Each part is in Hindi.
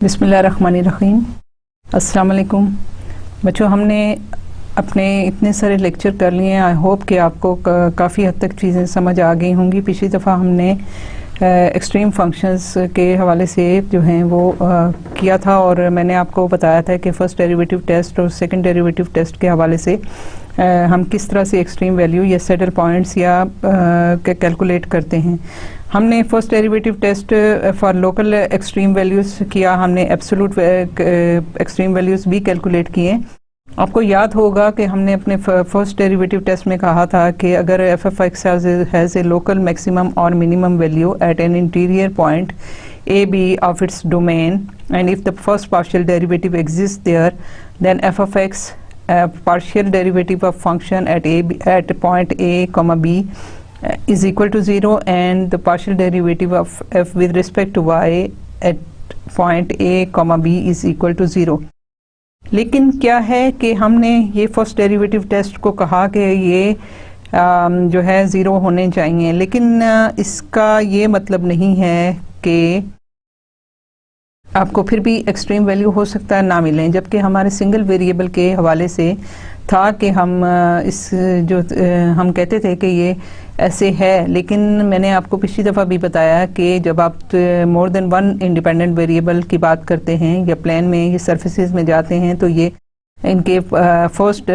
बिस्मिल्लाहिर्रहमानिर्रहीम। अस्सलाम वालेकुम बच्चों, हमने अपने इतने सारे लेक्चर कर लिए हैं। आई होप कि आपको काफ़ी हद तक चीज़ें समझ आ गई होंगी। पिछली दफ़ा हमने एक्सट्रीम फंक्शंस के हवाले से जो हैं वो किया था और मैंने आपको बताया था कि फ़र्स्ट डेरिवेटिव टेस्ट और सेकंड डेरिवेटिव टेस्ट के हवाले से हम किस तरह से एक्सट्रीम वैल्यू या सैडल पॉइंट्स या कैलकुलेट करते हैं। हमने first derivative test for local extreme values किया, हमने एब्सोल्यूट एक्सट्रीम वैल्यूज़ भी कैलकुलेट किए। आपको याद होगा कि हमने अपने फर्स्ट डेरिवेटिव टेस्ट में कहा था कि अगर F F X has a local maximum और minimum value at an interior point A B of its domain and if the first partial derivative exist there then F F X partial derivative of function at point a comma b is equal to 0 and the partial derivative of f with respect to y at point a comma b is equal to 0। लेकिन क्या है कि हमने ये फर्स्ट डेरिवेटिव टेस्ट को कहा कि ये जो है ज़ीरो होने चाहिए, लेकिन इसका ये मतलब नहीं है कि आपको फिर भी एक्सट्रीम वैल्यू हो सकता है ना मिलें, जबकि हमारे सिंगल वेरिएबल के हवाले से था कि हम हम कहते थे कि ये ऐसे है। लेकिन मैंने आपको पिछली दफ़ा भी बताया कि जब आप more than one independent variable की बात करते हैं या प्लेन में ये सरफेसेस में जाते हैं तो ये इनके फर्स्ट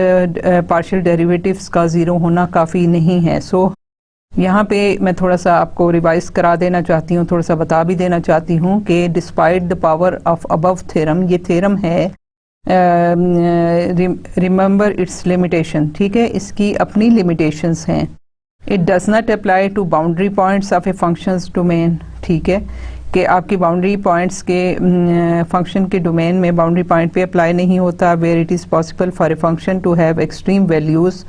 पार्शियल डेरिवेटिव्स का ज़ीरो होना काफ़ी नहीं है। सो यहाँ पे मैं थोड़ा सा आपको रिवाइज करा देना चाहती हूँ, थोड़ा सा बता भी देना चाहती हूँ कि despite the power of above theorem, ये थ्योरम है, रिमेंबर इट्स लिमिटेशन, ठीक है, इसकी अपनी लिमिटेशंस हैं। It does not apply to boundary points of a functions domain, ठीक है, कि आपकी बाउंड्री पॉइंट्स के फंक्शन के डोमेन में बाउंड्री पॉइंट पे अप्लाई नहीं होता। Where it is possible for a function to have extreme values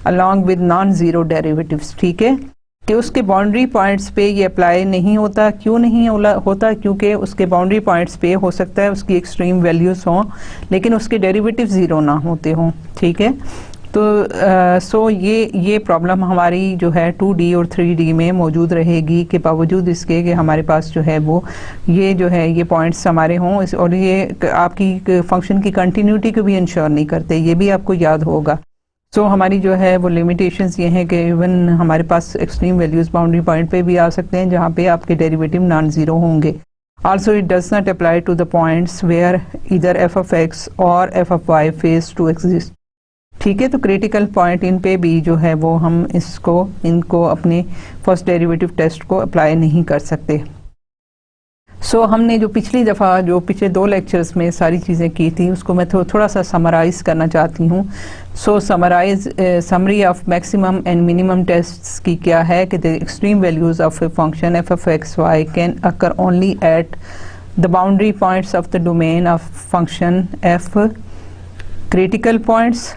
along with non zero derivatives, ठीक है, कि उसके बाउंड्री पॉइंट्स पे ये अप्लाई नहीं होता। क्यों नहीं होता? क्योंकि उसके बाउंड्री पॉइंट्स पे हो सकता है उसकी एक्सट्रीम वैल्यूज़ हों लेकिन उसके डेरिवेटिव ज़ीरो ना होते हों, ठीक है। तो सो ये प्रॉब्लम हमारी जो है 2D और 3D में मौजूद रहेगी कि बावजूद इसके कि हमारे पास जो है वो ये जो है ये पॉइंट्स हमारे हों और ये आपकी फंक्शन की कंटिन्यूटी को भी इंश्योर नहीं करते, ये भी आपको याद होगा। सो हमारी जो है वो लिमिटेशंस ये हैं कि इवन हमारे पास एक्सट्रीम वैल्यूज़ बाउंड्री पॉइंट पे भी आ सकते हैं जहाँ पे आपके डेरिवेटिव नॉन ज़ीरो होंगे। Also it does not apply to the points where इधर एफ ऑफ एक्स और f of y fails to exist, ठीक है। तो क्रिटिकल पॉइंट इन पे भी जो है वो हम इनको अपने फर्स्ट डेरिवेटिव टेस्ट को अप्लाई नहीं कर सकते। सो हमने जो पिछली दफ़ा जो पिछले 2 लेक्चर्स में सारी चीज़ें की थी उसको मैं थोड़ा सा समराइज़ करना चाहती हूँ। So summary of maximum and minimum tests की क्या है कि the extreme values of a function f of x y can occur only at the boundary points of the domain of function f, critical points,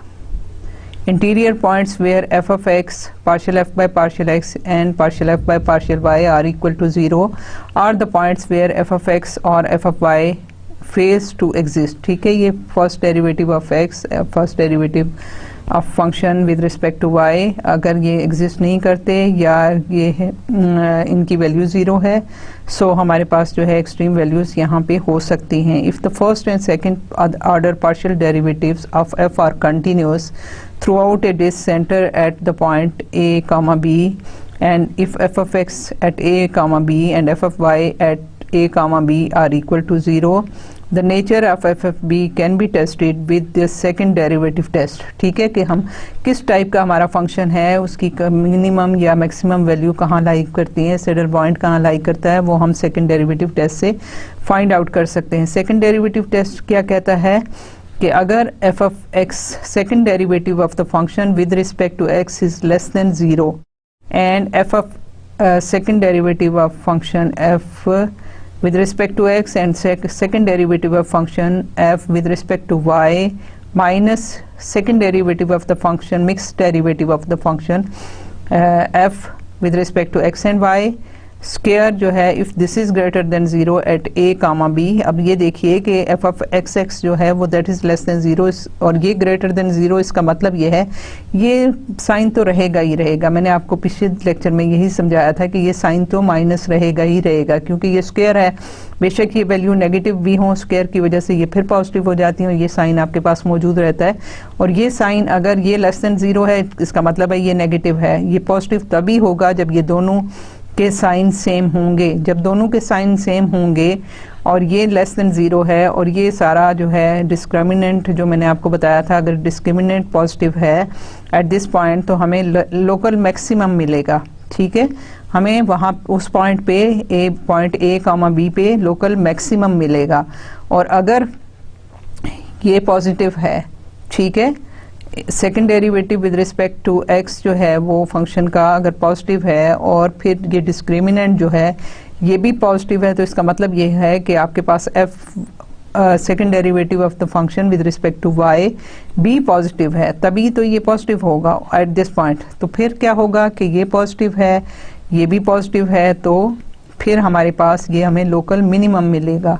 interior points where f of x, partial f by partial x and partial f by partial y are equal to 0 are the points where f of x or f of y fails to exist, ठीक है। ये first derivative of x, first derivative of function with respect to y अगर ये exist नहीं करते या ये है इनकी वैल्यू ज़ीरो है, सो हमारे पास जो है एक्सट्रीम वैल्यूज़ यहाँ पे हो सकती हैं। If the first and second order partial derivatives of f are continuous throughout a disk center at the point a comma b and if f of x at a comma b and f of y at a comma b are equal to 0 the nature of f of b can be tested with the second derivative test, ठीक है, कि हम किस टाइप का हमारा फंक्शन है, उसकी मिनिमम या मैक्सिमम वैल्यू कहाँ लाइक करती है, सैडल पॉइंट कहाँ लाइक करता है, वो हम सेकंड डेरिवेटिव टेस्ट से फाइंड आउट कर सकते हैं। सेकंड डेरिवेटिव टेस्ट क्या कहता है कि अगर f of x second derivative of the function with respect to x is less than 0 and f of second derivative of function f with respect to x and second derivative of function f with respect to y minus second derivative of the function mixed derivative of the function f with respect to x and y square जो है if this is greater than 0 at a comma b। अब ये देखिए कि एफ ऑफ एक्स एक्स जो है वो दैट इज़ लेस देन 0 और ये ग्रेटर देन 0, इसका मतलब ये है ये साइन तो रहेगा ही रहेगा। मैंने आपको पिछले लेक्चर में यही समझाया था कि ये साइन तो माइनस रहेगा ही रहेगा, क्योंकि ये स्क्वायर है। बेशक ये वैल्यू नेगेटिव भी हो, स्क्वायर की वजह से ये फिर पॉजिटिव हो जाती है और ये साइन आपके पास मौजूद रहता है। और ये साइन अगर ये लेस देन 0 है, इसका मतलब है ये नेगेटिव है। ये पॉजिटिव तभी होगा जब ये दोनों के साइन सेम होंगे। जब दोनों के साइन सेम होंगे और ये लेस देन 0 है और ये सारा जो है डिस्क्रिमिनेंट जो मैंने आपको बताया था, अगर डिस्क्रिमिनेंट पॉजिटिव है एट दिस पॉइंट तो हमें लोकल मैक्सिमम मिलेगा। ठीक है, हमें वहाँ उस पॉइंट पे पॉइंट ए कामा बी पे लोकल मैक्सिमम मिलेगा। और अगर ये पॉजिटिव है, ठीक है, second derivative with respect to x जो है वो फंक्शन का अगर पॉजिटिव है और फिर ये डिस्क्रिमिनेंट जो है ये भी पॉजिटिव है, तो इसका मतलब ये है कि आपके पास F second derivative of the function with respect to Y भी पॉजिटिव है, तभी तो ये पॉजिटिव होगा एट दिस पॉइंट। तो फिर क्या होगा कि ये पॉजिटिव है, ये भी पॉजिटिव है, तो फिर हमारे पास ये हमें लोकल मिनिमम मिलेगा।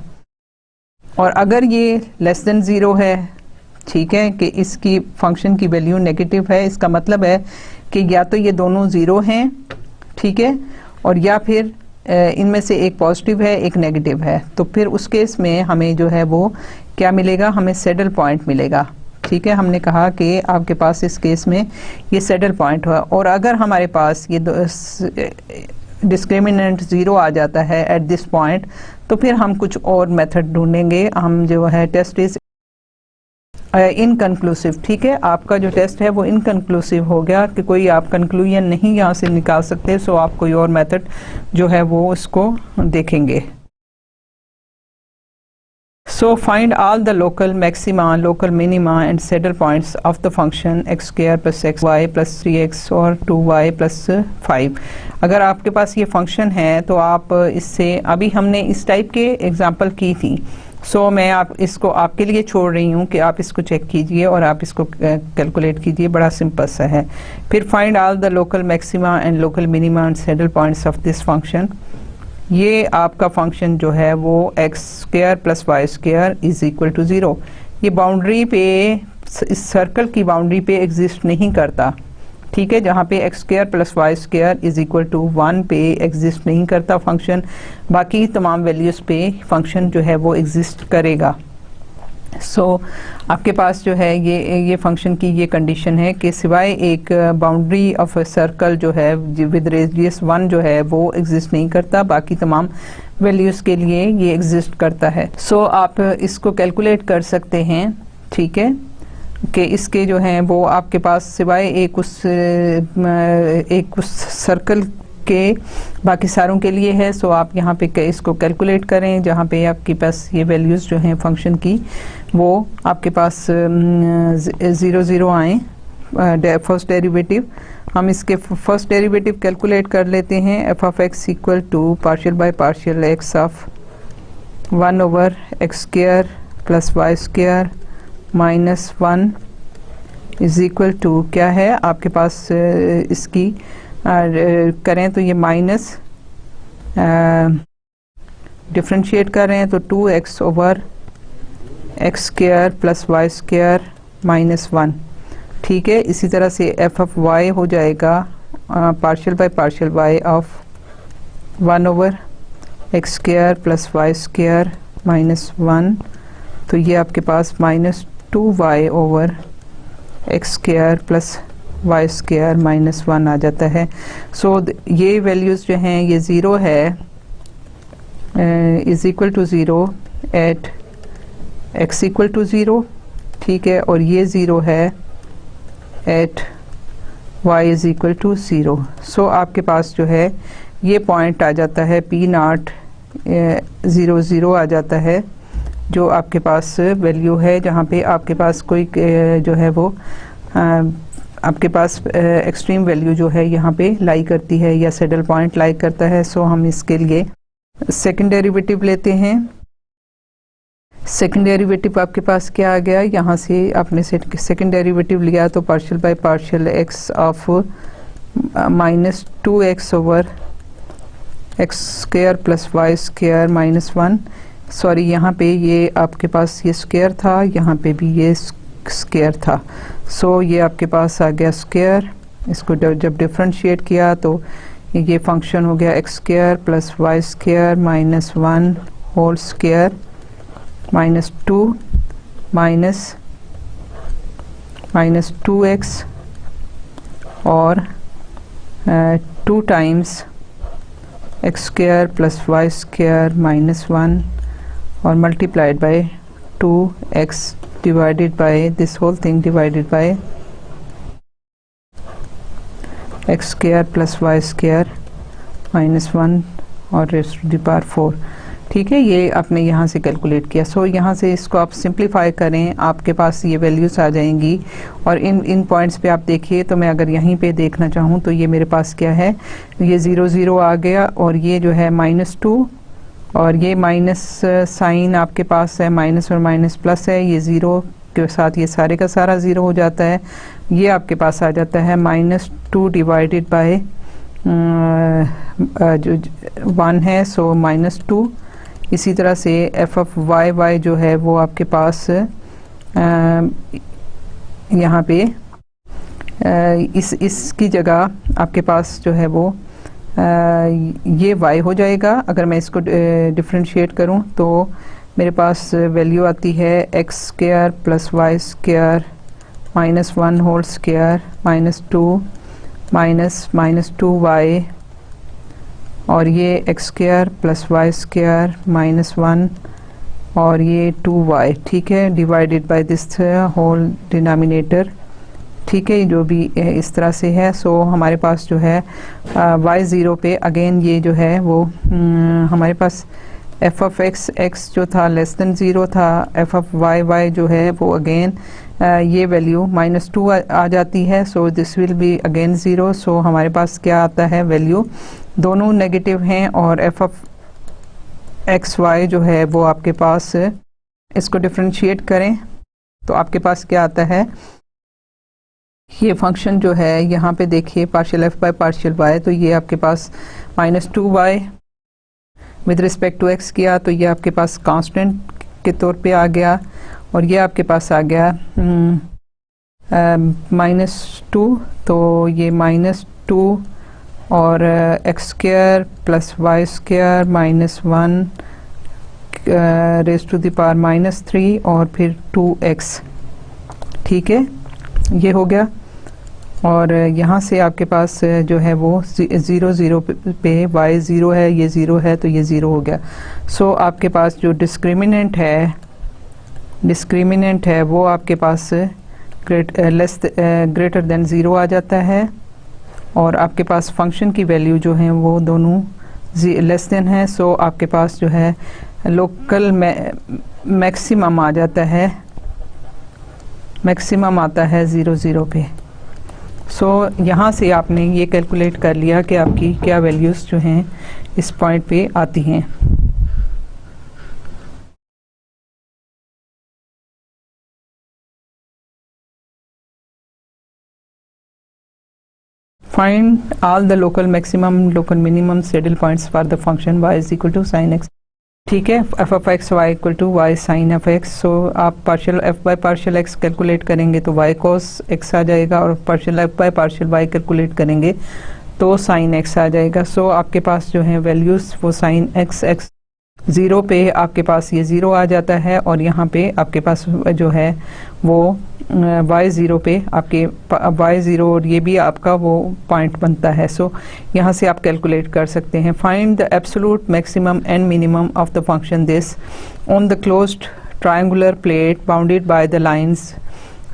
और अगर ये लेस देन 0 है, ठीक है, कि इसकी फंक्शन की वैल्यू नेगेटिव है, इसका मतलब है कि या तो ये दोनों 0 हैं, ठीक है, और या फिर इनमें से एक पॉजिटिव है एक नेगेटिव है। तो फिर उस केस में हमें जो है वो क्या मिलेगा, हमें सैडल पॉइंट मिलेगा। ठीक है, हमने कहा कि आपके पास इस केस में ये सैडल पॉइंट हुआ। और अगर हमारे पास ये डिस्क्रिमिनेंट 0 आ जाता है एट दिस पॉइंट, तो फिर हम कुछ और मेथड ढूंढेंगे। हम जो है टेस्ट इज इनकन्क्लूसिव। ठीक है, आपका जो टेस्ट है वो इनकन्क्लूसिव हो गया कि कोई आप कंक्लूजन नहीं यहाँ से निकाल सकते, सो आप कोई और मेथड जो है वो उसको देखेंगे। So find all the local maxima, local minima and saddle points of the function x square plus x y plus 3x और 2y प्लस 5। अगर आपके पास ये फंक्शन है तो आप इससे, अभी हमने इस टाइप के एग्जाम्पल की थी, सो मैं आप इसको आपके लिए छोड़ रही हूँ कि आप इसको चेक कीजिए और आप इसको कैलकुलेट कीजिए, बड़ा सिंपल सा है। फिर find all the local maxima and local minima and saddle points of this function. ये आपका फंक्शन जो है वो x square plus Y square is equal to 0, ये बाउंड्री पे, इस सर्कल की बाउंड्री पे एग्जिस्ट नहीं करता। ठीक है, जहाँ पे x square plus Y square is equal to 1 पे एग्जिस्ट नहीं करता फंक्शन, बाकी तमाम वैल्यूज़ पे फंक्शन जो है वो एग्जिस्ट करेगा। सो आपके पास जो है ये फंक्शन की ये कंडीशन है कि सिवाय एक बाउंड्री ऑफ ए सर्कल जो है विद रेडियस 1 जो है वो एग्जिस्ट नहीं करता, बाकी तमाम वैल्यूज़ के लिए ये एग्जिस्ट करता है। सो आप इसको कैलकुलेट कर सकते हैं। ठीक है, कि इसके जो हैं वो आपके पास सिवाय एक उस सर्कल के बाकी सारों के लिए है। सो आप यहाँ पे इसको कैलकुलेट करें, जहाँ पे आपके पास ये वैल्यूज़ जो हैं फंक्शन की वो आपके पास 0 0 आए। फर्स्ट डेरिवेटिव, हम इसके फर्स्ट डेरिवेटिव कैलकुलेट कर लेते हैं। F of x equal to partial by partial x of 1 over x square plus Y square minus 1 is equal to क्या है आपके पास, इसकी करें तो ये माइनस डिफ्रेंशिएट कर रहे हैं तो 2x over x square plus Y square minus 1। ठीक है, इसी तरह से एफ ऑफ वाई हो जाएगा partial by partial Y of 1 over x square plus Y square minus 1, तो ये आपके पास minus 2y over x square plus Y square minus 1 आ जाता है। सो ये वैल्यूज़ जो हैं ये 0 है is equal to 0 at x equal to 0। ठीक है, और ये 0 है at y is equal to 0। So आपके पास जो है ये पॉइंट आ जाता है P0 0 0 आ जाता है, जो आपके पास वैल्यू है जहाँ पे आपके पास कोई जो है वो आपके पास एक्सट्रीम वैल्यू जो है यहाँ पे लाई करती है या सैडल पॉइंट लाई करता है। सो हम इसके लिए सेकंड डेरिवेटिव लेते हैं। सेकंड डेरिवेटिव आपके पास क्या आ गया, यहाँ से आपने सेकंड डेरिवेटिव लिया तो partial by partial x of minus 2x over x square plus Y square minus 1, sorry यहाँ पे ये आपके पास ये स्क्वायर था, यहाँ पे भी ये स्क्वायर था, सो ये आपके पास आ गया स्क्वायर। इसको जब डिफरेंशिएट किया तो ये फंक्शन हो गया x square plus Y square minus 1 whole square minus 2 minus 2x और 2 times x square plus Y square minus 1 और multiplied by 2x divided by this whole thing divided by x square plus y square minus 1 और रेज़ टू द पावर 4। ठीक है, ये आपने यहाँ से कैलकुलेट किया। सो यहाँ से इसको आप सिंप्लीफाई करें, आपके पास ये वैल्यूज़ आ जाएंगी। और इन पॉइंट्स पे आप देखिए, तो मैं अगर यहीं पे देखना चाहूँ तो ये मेरे पास क्या है, ये 0 0 आ गया और ये जो है -2 और ये माइनस साइन आपके पास है, माइनस और माइनस प्लस है, ये 0 के साथ ये सारे का सारा 0 हो जाता है। ये आपके पास आ जाता है -2 डिवाइडेड बाय जो 1 है, सो -2। इसी तरह से एफ ऑफ वाई जो है वो आपके पास यहाँ पे इसकी जगह आपके पास जो है वो ये y हो जाएगा। अगर मैं इसको डिफरेंशिएट करूं तो मेरे पास वैल्यू आती है x square plus Y square minus 1 whole square minus 2 minus 2y और ये x square plus Y square minus 1 और ये 2y, ठीक है, divided by this whole denominator. ठीक है, जो भी इस तरह से है। सो हमारे पास जो है y0 पे अगेन ये जो है वो हमारे पास एफ ऑफ एक्स जो था लेस देन 0 था, एफ ऑफ वाई जो है वो अगेन ये वैल्यू -2 आ जाती है। So this will be again 0। So हमारे पास क्या आता है, वैल्यू दोनों नेगेटिव हैं और एफ ऑफ एक्स वाई जो है वो आपके पास, इसको डिफरेंशिएट करें तो आपके पास क्या आता है, ये फंक्शन जो है यहाँ पे देखिए partial F by partial y, तो ये आपके पास -2y with respect to x किया तो ये आपके पास कांस्टेंट के तौर पे आ गया और ये आपके पास आ गया -2, तो ये -2 और x square plus Y square minus 1 raise to the power -3 और फिर 2x। ठीक है, ये हो गया। और यहाँ से आपके पास जो है वो 0 0 पे y 0 है, ये 0 है तो ये 0 हो गया। सो आपके पास जो डिस्क्रिमिनेंट है वो आपके पास ग्रेटर देन 0 आ जाता है और आपके पास फंक्शन की वैल्यू जो है वो दोनों लेस देन है। सो आपके पास जो है लोकल मैक्सिमम आ जाता है, मैक्सिमम आता है 0 0 पे। सो यहाँ से आपने ये कैलकुलेट कर लिया कि आपकी क्या वैल्यूज़ जो हैं इस पॉइंट पे आती हैं। Find all the local maximum local minimum saddle points for the function y is equal to sine X. ठीक है, F of x Y equal to Y sine F X. So आप partial F by partial X calculate करेंगे तो वाई कॉस एक्स आ जाएगा और partial F by partial Y calculate करेंगे तो साइन एक्स आ जाएगा। सो आपके पास जो है वैल्यूज़ वो साइन एक्स 0 पे आपके पास ये 0 आ जाता है और यहाँ पे आपके पास जो है वो y0 पे आपके y0 और ये भी आपका वो पॉइंट बनता है। सो यहाँ से आप कैलकुलेट कर सकते हैं। Find the absolute maximum and minimum of the function this on the closed triangular plate bounded by the lines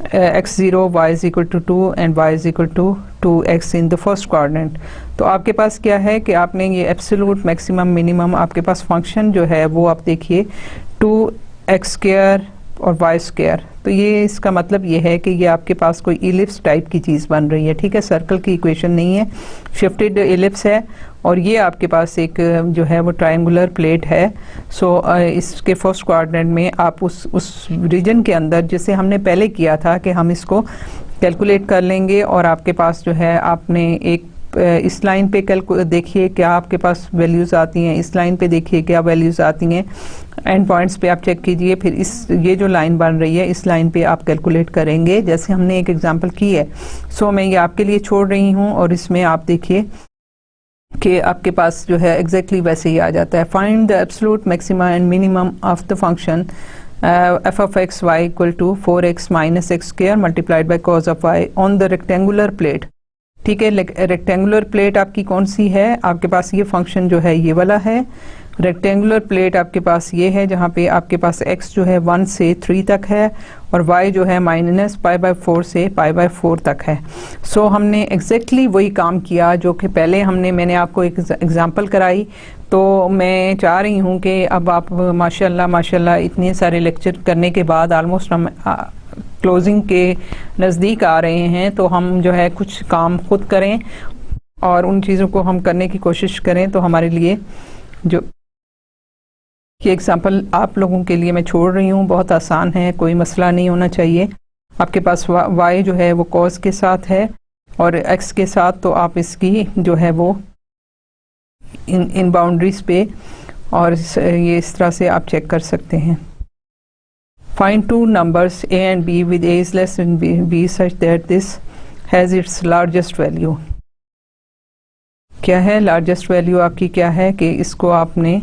x0 y is equal to 2 and y is equal to 2x in the first quadrant। तो आपके पास क्या है कि आपने ये एब्सोल्यूट मैक्सिमम मिनिमम आपके पास फंक्शन जो है वो आप देखिए 2x स्क्वायर और y स्क्वायर, तो ये इसका मतलब ये है कि ये आपके पास कोई इलिप्स टाइप की चीज़ बन रही है। ठीक है, सर्कल की इक्वेशन नहीं है, शिफ्टेड इलिप्स है और ये आपके पास एक जो है वो ट्रायंगुलर प्लेट है। सो इसके फर्स्ट क्वाड्रेंट में आप उस रीजन के अंदर जैसे हमने पहले किया था कि हम इसको कैलकुलेट कर लेंगे और आपके पास जो है आपने एक इस लाइन पे देखिए क्या आपके पास वैल्यूज़ आती हैं, इस लाइन पे देखिए क्या वैल्यूज़ आती हैं, एंड पॉइंट्स पे आप चेक कीजिए, फिर ये जो लाइन बन रही है इस लाइन पे आप कैलकुलेट करेंगे जैसे हमने एक एग्जांपल की है। सो मैं ये आपके लिए छोड़ रही हूँ और इसमें आप देखिए कि आपके पास जो है एग्जैक्टली वैसे ही आ जाता है। Find the absolute maxima and minimum of the function f of x y equal to 4x minus x square multiplied by cos of y on the rectangular plate। ठीक है, रेक्टेंगुलर प्लेट आपकी कौन सी है, आपके पास ये फंक्शन जो है ये वाला है। रेक्टेंगुलर प्लेट आपके पास ये है जहाँ पे आपके पास x जो है 1 से 3 तक है और y जो है -π/4 से π/4 तक है। सो हमने एग्जैक्टली वही काम किया जो कि पहले मैंने आपको एक एग्जांपल कराई। तो मैं चाह रही हूँ कि अब आप माशाल्लाह इतने सारे लेक्चर करने के बाद ऑलमोस्ट हम क्लोजिंग के नज़दीक आ रहे हैं, तो हम जो है कुछ काम खुद करें और उन चीज़ों को हम करने की कोशिश करें। तो हमारे लिए जो ये एग्जांपल आप लोगों के लिए मैं छोड़ रही हूँ बहुत आसान है, कोई मसला नहीं होना चाहिए। आपके पास y जो है वो कॉस के साथ है और x के साथ, तो आप इसकी जो है वो इन बाउंड्रीज पे और ये इस तरह से आप चेक कर सकते हैं। Find two numbers a and b with a is less than b such that this has its largest value। क्या है लार्जेस्ट वैल्यू आपकी, क्या है कि इसको आपने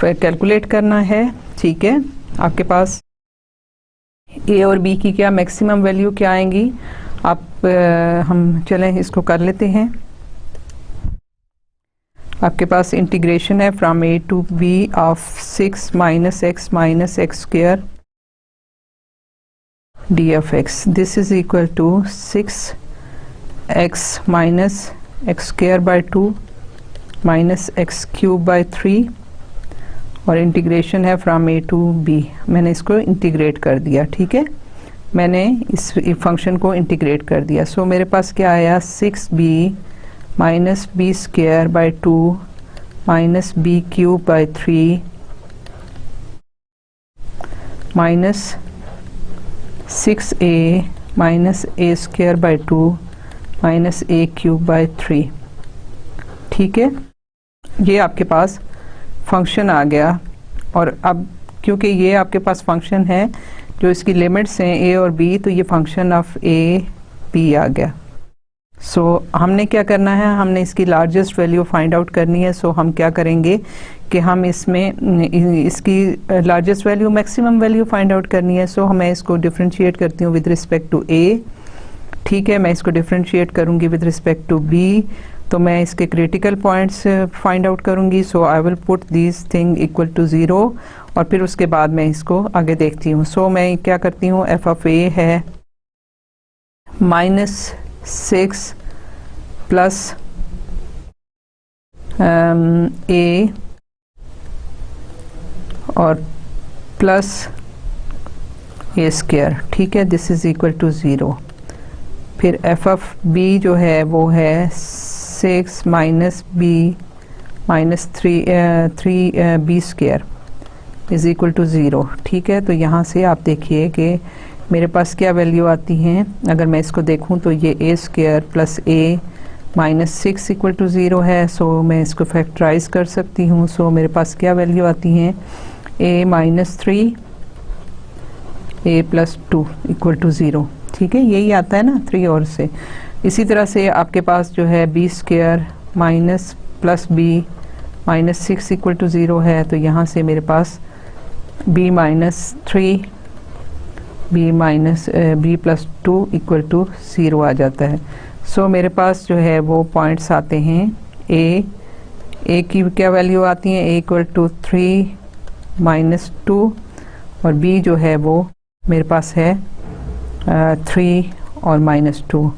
कैलकुलेट करना है। ठीक है, आपके पास a और b की क्या मैक्सिमम वैल्यू क्या आएंगी, हम चलें इसको कर लेते हैं। आपके पास इंटीग्रेशन है from a to b of 6 minus x square d of x। This is equal to 6x minus x square by 2 minus x cube by 3 और इंटीग्रेशन है फ्रॉम a to b। मैंने इसको इंटीग्रेट कर दिया। ठीक है, मैंने इस फंक्शन को इंटीग्रेट कर दिया। सो मेरे पास क्या आया, 6b minus b square by 2 minus b cube by 3 minus 6a minus a square by 2 minus a cube by 3। ठीक है, ये आपके पास फंक्शन आ गया। और अब क्योंकि ये आपके पास फंक्शन है जो इसकी लिमिट्स हैं a और b, तो ये फंक्शन ऑफ a b आ गया। सो हमने क्या करना है, हमने इसकी लार्जेस्ट वैल्यू फाइंड आउट करनी है। सो हम क्या करेंगे कि हम इसमें इसकी largest value maximum value find out करनी है। सो मैं इसको डिफरेंशिएट करती हूँ विद रिस्पेक्ट टू a। ठीक है, मैं इसको डिफरेंशिएट करूँगी विद रिस्पेक्ट टू b, तो मैं इसके क्रिटिकल पॉइंट्स फाइंड आउट करूँगी। So I will put this thing equal to 0 और फिर उसके बाद मैं इसको आगे देखती हूँ। सो मैं क्या करती हूँ, f ऑफ a है -6 प्लस a और प्लस a स्क्वायर। ठीक है, दिस इज इक्वल टू 0। फिर f ऑफ b जो है वो है 6 minus b minus 3 b square is equal to 0। ठीक है, तो यहाँ से आप देखिए कि मेरे पास क्या वैल्यू आती हैं। अगर मैं इसको देखूं तो ये a square plus a minus 6 equal to 0 है। सो मैं इसको फैक्टराइज कर सकती हूँ। सो मेरे पास क्या वैल्यू आती हैं, a minus 3 a plus 2 equal to 0। ठीक है, यही आता है ना 3 और से। इसी तरह से आपके पास जो है b square minus plus b minus 6 equal to 0 है। तो यहाँ से मेरे पास b minus 3 b minus b plus 2 equal to 0 आ जाता है। सो मेरे पास जो है वो पॉइंट्स आते हैं a की क्या वैल्यू आती है, a इक्वल टू 3 माइनस 2 और b जो है वो मेरे पास है 3 और minus 2।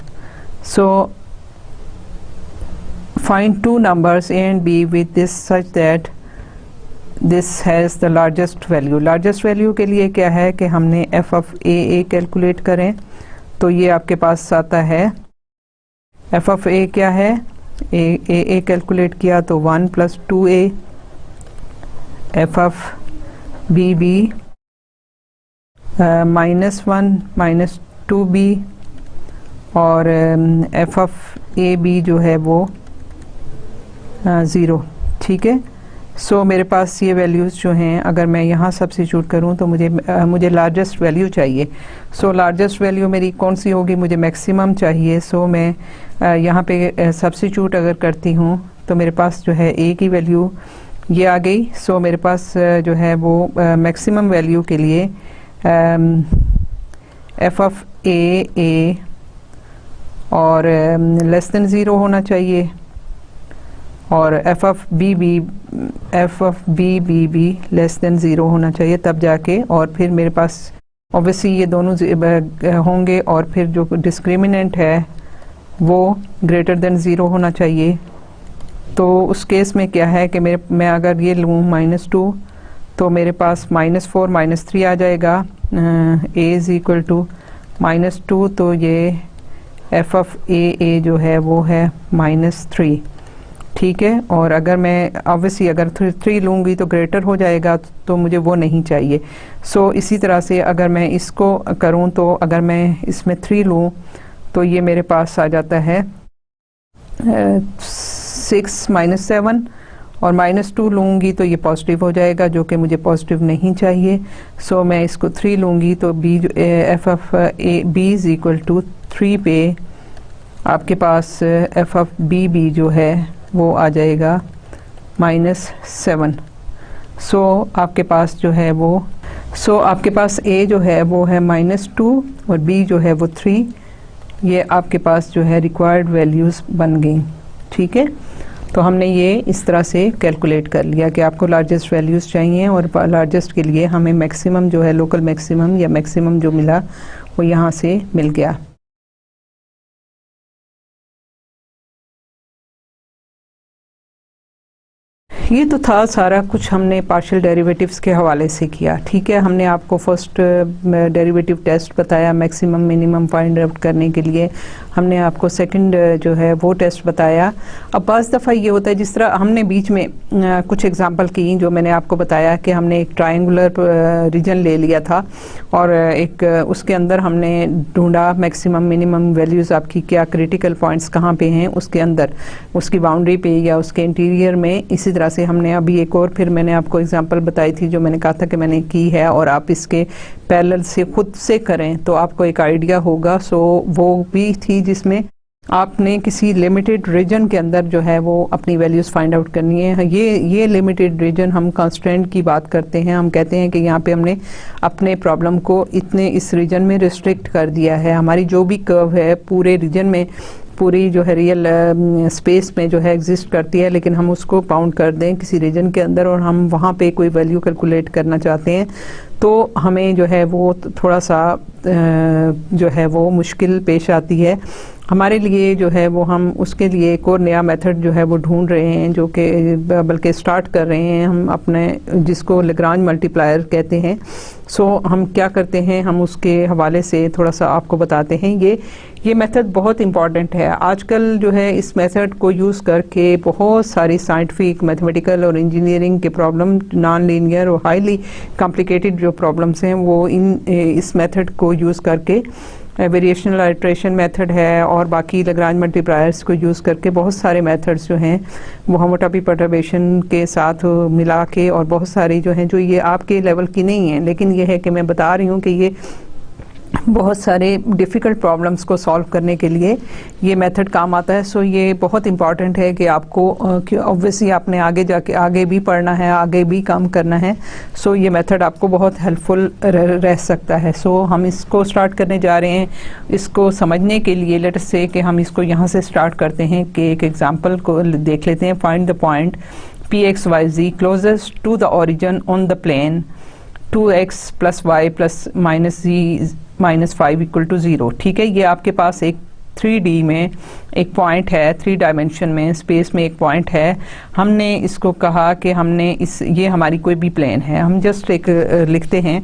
So find two numbers a and b with this such that this has the largest value. Largest value के लिए क्या है कि हमने f ऑफ a कैलकुलेट करें। तो ये आपके पास आता है f ऑफ a क्या है, a कैलकुलेट किया तो 1 plus 2a, f of b minus 1 minus 2b और f ऑफ ए बी जो है वो 0, ठीक है। सो मेरे पास ये वैल्यूज़ जो हैं अगर मैं यहाँ सब्स्टिट्यूट करूँ तो मुझे लार्जेस्ट वैल्यू चाहिए। सो लार्जेस्ट वैल्यू मेरी कौन सी होगी, मुझे मैक्सिमम चाहिए। सो मैं यहाँ पे सब्स्टिट्यूट अगर करती हूँ तो मेरे पास जो है ए की वैल्यू ये आ गई। सो मेरे पास जो है वो मैक्सिमम वैल्यू के लिए एफ ऑफ ए और लेस देन 0 होना चाहिए, और f of b b less than 0 होना चाहिए, तब जाके और फिर मेरे पास ऑब्वियसली ये दोनों होंगे, और फिर जो डिस्क्रिमिनेंट है वो ग्रेटर देन 0 होना चाहिए। तो उस केस में क्या है कि मैं अगर ये लूँ -2 तो मेरे पास -4 -3 आ जाएगा। ए इज़ इक्वल टू -2, तो ये एफ ऑफ ए जो है वो है -3, ठीक है। और अगर मैं ऑब्वियसली अगर 3 लूँगी तो ग्रेटर हो जाएगा, तो मुझे वो नहीं चाहिए। सो इसी तरह से अगर मैं इसको करूँ तो अगर मैं इसमें 3 लूँ तो ये मेरे पास आ जाता है 6 -7, और -2 लूँगी तो ये पॉजिटिव हो जाएगा, जो कि मुझे पॉजिटिव नहीं चाहिए। सो मैं इसको 3 लूँगी तो b f of a b is equal to 3 पे आपके पास एफ ऑफ बी जो है वो आ जाएगा -7। सो आपके पास जो है वो आपके पास ए जो है वो है -2 और बी जो है वो 3। ये आपके पास जो है रिक्वायर्ड वैल्यूज़ बन गई, ठीक है। तो हमने ये इस तरह से कैलकुलेट कर लिया कि आपको लार्जेस्ट वैल्यूज़ चाहिए, और लार्जेस्ट के लिए हमें मैक्सिमम जो है लोकल मैक्सिमम या मैक्सिमम जो मिला वो यहाँ से मिल गया। ये तो था सारा कुछ हमने पार्शियल डेरिवेटिव्स के हवाले से किया, ठीक है। हमने आपको फर्स्ट डेरिवेटिव टेस्ट बताया मैक्सिमम मिनिमम फाइंड आउट करने के लिए, हमने आपको सेकंड जो है वो टेस्ट बताया। अब बाज़ दफ़ा ये होता है, जिस तरह हमने बीच में कुछ एग्जांपल की, जो मैंने आपको बताया कि हमने एक ट्रायंगुलर रीजन ले लिया था और एक उसके अंदर हमने ढूंढा मैक्सिमम मिनिमम वैल्यूज़ आपकी क्या क्रिटिकल पॉइंट्स कहाँ पे हैं उसके अंदर, उसकी बाउंड्री पे या उसके इंटीरियर में। इसी तरह से हमने अभी एक और फिर मैंने आपको एग्जांपल बताई थी, जो मैंने कहा था कि मैंने की है, और आप इसके पैरेलल से खुद से करें तो आपको एक आइडिया होगा। सो वो भी थी जिसमें आपने किसी लिमिटेड रीजन के अंदर जो है वो अपनी वैल्यूज़ फाइंड आउट करनी है। ये लिमिटेड रीजन हम कंस्ट्रेंट की बात करते हैं, हम कहते हैं कि यहाँ पे हमने अपने प्रॉब्लम को इतने इस रीजन में रिस्ट्रिक्ट कर दिया है। हमारी जो भी कर्व है पूरे रीजन में, पूरी जो है रियल स्पेस में जो है एग्जिस्ट करती है, लेकिन हम उसको बाउंड कर दें किसी रीजन के अंदर और हम वहाँ पे कोई वैल्यू कैलकुलेट करना चाहते हैं, तो हमें जो है वो थोड़ा सा जो है वो मुश्किल पेश आती है हमारे लिए। जो है वो हम उसके लिए एक और नया मेथड जो है वो ढूंढ रहे हैं, जो कि बल्कि स्टार्ट कर रहे हैं हम अपने, जिसको लैग्रांज मल्टीप्लायर कहते हैं। सो हम क्या करते हैं, हम उसके हवाले से थोड़ा सा आपको बताते हैं। ये मेथड बहुत इम्पॉर्टेंट है। आजकल जो है इस मेथड को यूज़ करके बहुत सारी साइंटिफिक, मैथमेटिकल और इंजीनियरिंग के प्रॉब्लम, नॉन लीनियर और हाईली कॉम्प्लिकेटेड जो प्रॉब्लम्स हैं वो इस मेथड को यूज़ करके, वेरिएशनल आइट्रेशन मेथड है और बाकी लैग्रांज मल्टीप्लायर्स को यूज़ करके बहुत सारे मेथड्स जो हैं वो होमोटॉपी परटर्बेशन के साथ मिला के, और बहुत सारी जो हैं जो ये आपके लेवल की नहीं है, लेकिन ये है कि मैं बता रही हूँ कि ये बहुत सारे डिफ़िकल्ट प्रॉब्लम्स को सॉल्व करने के लिए ये मेथड काम आता है। सो ये बहुत इम्पॉर्टेंट है कि आपको ऑब्वियसली आपने आगे जाके आगे भी पढ़ना है, आगे भी काम करना है। सो ये मेथड आपको बहुत हेल्पफुल रह सकता है। सो हम इसको स्टार्ट करने जा रहे हैं। इसको समझने के लिए लेट्स से कि हम इसको यहाँ से स्टार्ट करते हैं कि एक एग्जाम्पल को देख लेते हैं। Find the point p x Y z closest to the origin on the plane 2x + y + -z -5 = 0। ठीक है, ये आपके पास एक 3D में एक पॉइंट है, 3 डायमेंशन में स्पेस में एक पॉइंट है। हमने इसको कहा कि हमने ये हमारी कोई भी प्लेन है। हम जस्ट एक लिखते हैं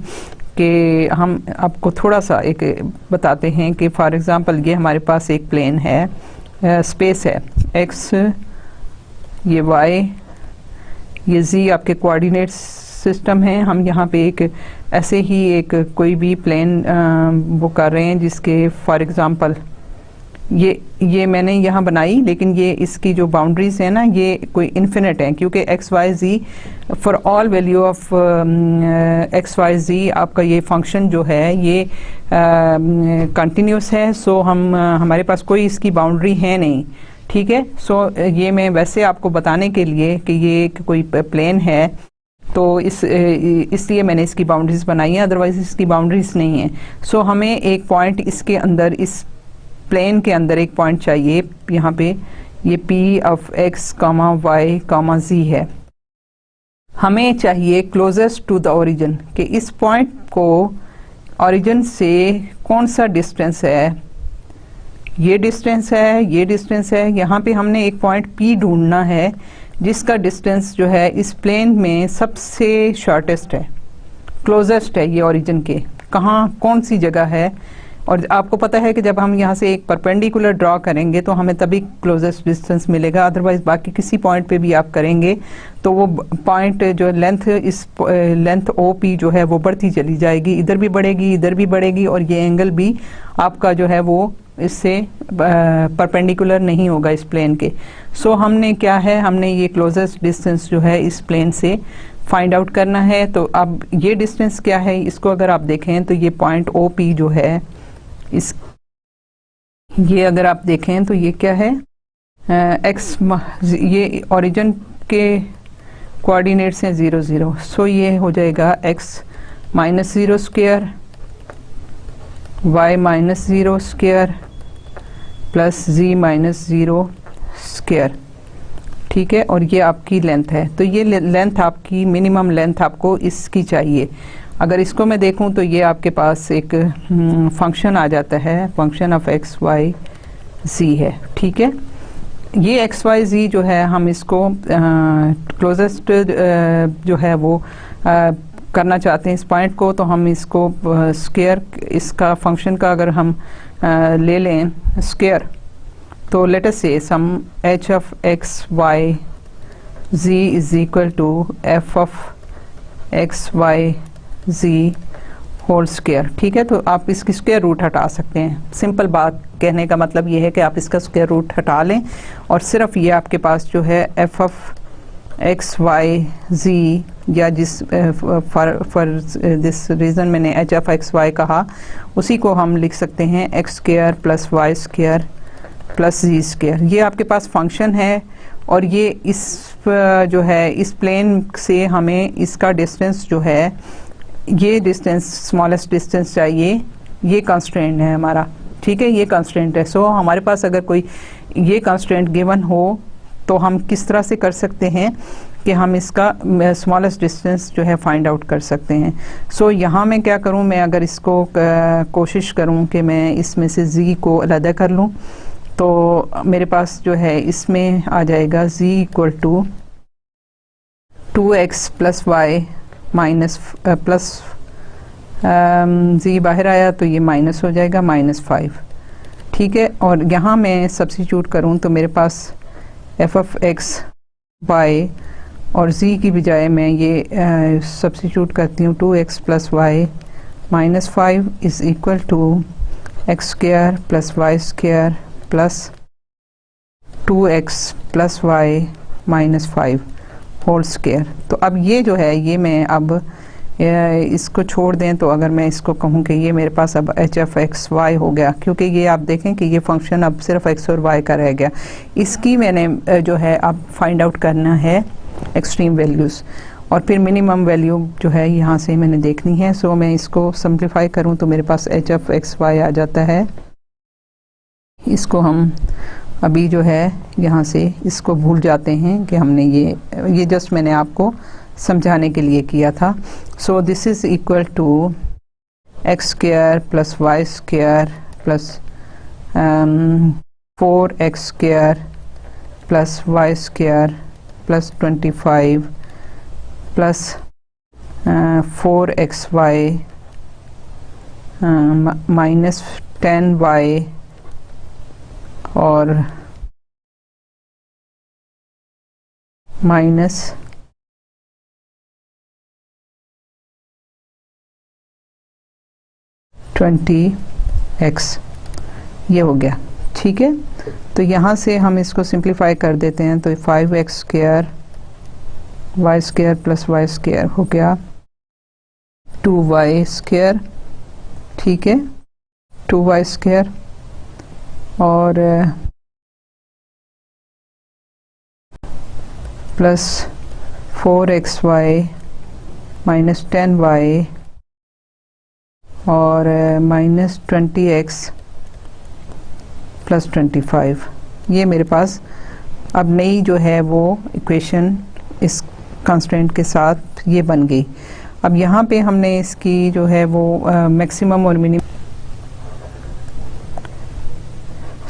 कि हम आपको थोड़ा सा एक बताते हैं कि फॉर एग्ज़ाम्पल ये हमारे पास एक प्लेन है, स्पेस है x, ये y, ये z आपके कोऑर्डिनेट्स सिस्टम है। हम यहाँ पे एक ऐसे ही एक कोई भी प्लेन वो कर रहे हैं जिसके फॉर एग्ज़ाम्पल ये मैंने यहाँ बनाई, लेकिन ये इसकी जो बाउंड्रीज है ना ये कोई इन्फिनिट है, क्योंकि X Y Z for all value of x Y Z आपका ये फंक्शन जो है ये कंटिन्यूस है। सो हमारे पास कोई इसकी बाउंड्री है नहीं, ठीक है। सो ये मैं वैसे आपको बताने के लिए कि ये कोई प्लेन है तो इसलिए मैंने इसकी बाउंड्रीज बनाई है, अदरवाइज इसकी बाउंड्रीज नहीं है। सो हमें एक पॉइंट इसके अंदर, इस प्लेन के अंदर एक पॉइंट चाहिए, यहाँ पे ये P of x comma y comma z है। हमें चाहिए क्लोजेस्ट टू द ओरिजिन, कि इस पॉइंट को ओरिजिन से कौन सा डिस्टेंस है, ये डिस्टेंस है, ये डिस्टेंस है। यहाँ पे हमने एक पॉइंट P ढूंढना है जिसका डिस्टेंस जो है इस प्लेन में सबसे शॉर्टेस्ट है, क्लोजेस्ट है ये ओरिजिन के, कहाँ कौन सी जगह है। और आपको पता है कि जब हम यहाँ से एक परपेंडिकुलर ड्रॉ करेंगे तो हमें तभी क्लोजेस्ट डिस्टेंस मिलेगा, अदरवाइज बाकी किसी पॉइंट पे भी आप करेंगे तो वो पॉइंट जो लेंथ, इस लेंथ ओ पी जो है वो बढ़ती चली जाएगी, इधर भी बढ़ेगी, इधर भी बढ़ेगी, और ये एंगल भी आपका जो है वो इससे परपेंडिकुलर नहीं होगा इस प्लेन के। सो हमने क्या है, हमने ये क्लोजेस्ट डिस्टेंस जो है इस प्लेन से फाइंड आउट करना है। तो अब ये डिस्टेंस क्या है, इसको अगर आप देखें तो ये पॉइंट ओ पी जो है इस, ये अगर आप देखें तो ये क्या है, एक्स, ये ओरिजिन के कोऑर्डिनेट्स हैं 0 0। सो ये हो जाएगा x minus 0 square, y minus 0 square plus z minus 0 square, ठीक है। और ये आपकी लेंथ है, तो ये लेंथ आपकी मिनिमम लेंथ आपको इसकी चाहिए। अगर इसको मैं देखूं तो ये आपके पास एक फंक्शन आ जाता है, फंक्शन ऑफ एक्स वाई जी है, ठीक है। ये एक्स वाई जी जो है हम इसको क्लोजेस्ट जो है वो करना चाहते हैं इस पॉइंट को, तो हम इसको स्क्वायर, इसका फंक्शन का अगर हम ले लें स्क्वायर, तो let us say some h of x Y z is equal to f of x Y z whole square, ठीक है। तो आप इसकी स्क्वायर रूट हटा सकते हैं। सिंपल बात कहने का मतलब ये है कि आप इसका स्क्वायर रूट हटा लें और सिर्फ ये आपके पास जो है f of x Y Z, या जिस फॉर दिस रीज़न मैंने h ऑफ एक्स वाई कहा, उसी को हम लिख सकते हैं X square plus Y square plus जी स्क्वायर। ये आपके पास फंक्शन है, और ये इस जो है इस प्लेन से हमें इसका डिस्टेंस जो है, ये डिस्टेंस स्मॉलेस्ट डिस्टेंस चाहिए, ये कंस्ट्रेंट है हमारा, ठीक है, ये कंस्ट्रेंट है। सो हमारे पास अगर कोई ये कंस्ट्रेंट गिवन हो तो हम किस तरह से कर सकते हैं कि हम इसका स्मॉलेस्ट डिस्टेंस जो है फाइंड आउट कर सकते हैं। सो यहाँ मैं क्या करूँ, मैं अगर इसको कोशिश करूँ कि मैं इसमें से z को अलग कर लूँ, तो मेरे पास जो है इसमें आ जाएगा z equal to 2x plus y minus plus z बाहर आया तो ये माइनस हो जाएगा -5, ठीक है। और यहाँ मैं सब्स्टिट्यूट करूँ तो मेरे पास f ऑफ एक्स वाई, और z की बजाय मैं ये सब्स्टिट्यूट करती हूँ 2x plus y minus 5 is equal to x square plus Y square plus 2x plus y minus 5 whole square. तो अब ये जो है ये मैं अब इसको छोड़ दें, तो अगर मैं इसको कहूँ कि ये मेरे पास अब h ऑफ एक्स वाई हो गया, क्योंकि ये आप देखें कि ये फंक्शन अब सिर्फ x और y का रह गया। इसकी मैंने जो है अब फाइंड आउट करना है एक्सट्रीम वैल्यूज़, और फिर मिनिमम वैल्यू जो है यहाँ से मैंने देखनी है। सो मैं इसको सिंप्लीफाई करूँ तो मेरे पास h ऑफ एक्स वाई आ जाता है। इसको हम अभी जो है यहाँ से इसको भूल जाते हैं कि हमने ये जस्ट मैंने आपको समझाने के लिए किया था। So this is equal to x square plus Y square plus 4x square plus Y square plus 25 plus 4xy minus 10y और माइनस 20x, ये हो गया, ठीक है। तो यहाँ से हम इसको सिंप्लीफाई कर देते हैं, तो 5x square y square plus Y square हो गया 2y स्क्वायर, ठीक है, 2y स्क्वायर, और प्लस 4xy माइनस 10y और माइनस 20x प्लस 25। ये मेरे पास अब नई जो है वो इक्वेशन इस कंस्ट्रेंट के साथ ये बन गई। अब यहाँ पे हमने इसकी जो है वो मैक्सिमम और minimum,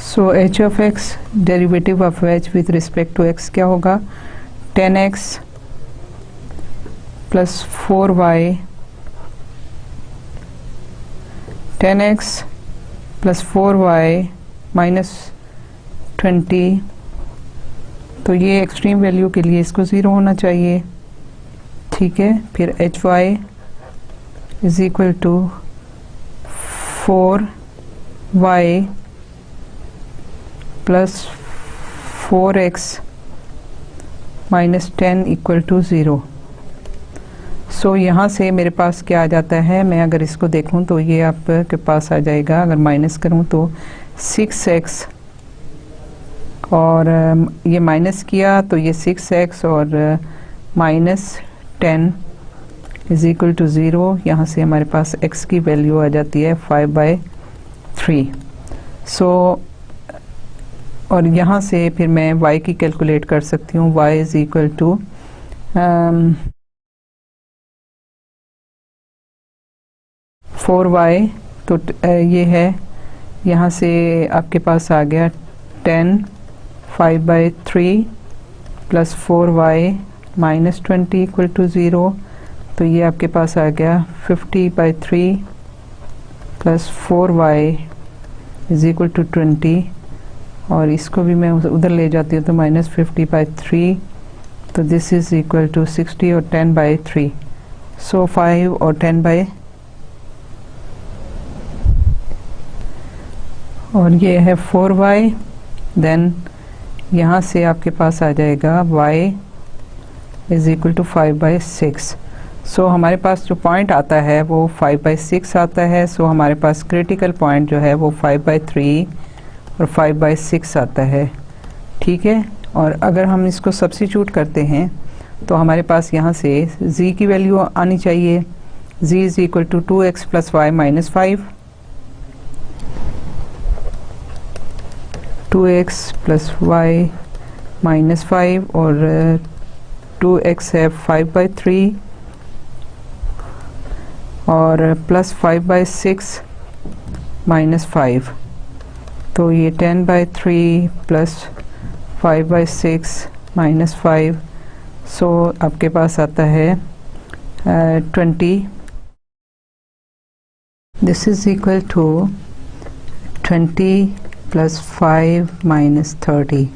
so h of x derivative of h with respect to x क्या होगा, 10x plus 4y, 10x plus 4y minus 20। तो ये एक्सट्रीम वैल्यू के लिए इसको 0 होना चाहिए, ठीक है। फिर hy is equal to 4y plus 4x minus 10 equal to 0। So यहाँ से मेरे पास क्या आ जाता है, मैं अगर इसको देखूँ तो ये आपके पास आ जाएगा, अगर माइनस करूँ तो 6x और ये माइनस किया तो ये 6x और माइनस 10 इज इक्वल टू 0। यहाँ से हमारे पास x की वैल्यू आ जाती है 5/3। सो और यहाँ से फिर मैं y की कैलकुलेट कर सकती हूँ, y is equal to 4y, तो ये है, यहाँ से आपके पास आ गया 10 5/3 plus 4y minus 20 equal to 0। तो ये आपके पास आ गया 50/3 plus 4y is equal to 20, और इसको भी मैं उधर ले जाती हूँ तो माइनस 50/3, तो दिस इज इक्वल टू 60 और 10/3। सो 5 और 10 और ये है 4y। देन यहाँ से आपके पास आ जाएगा y is equal to 5/6। So हमारे पास जो पॉइंट आता है वो 5/6 आता है। सो हमारे पास क्रिटिकल पॉइंट जो है वो 5/3 और 5/6 आता है, ठीक है। और अगर हम इसको सब्स्टिट्यूट करते हैं तो हमारे पास यहाँ से z की वैल्यू आनी चाहिए, z is equal to 2x plus y minus 5, 2x plus y minus 5 और 2x है 5/3 और प्लस 5/6 माइनस 5, तो ये 10/3 प्लस 5/6 माइनस 5। सो आपके पास आता है 20। This is equal to 20 plus 5 minus 30,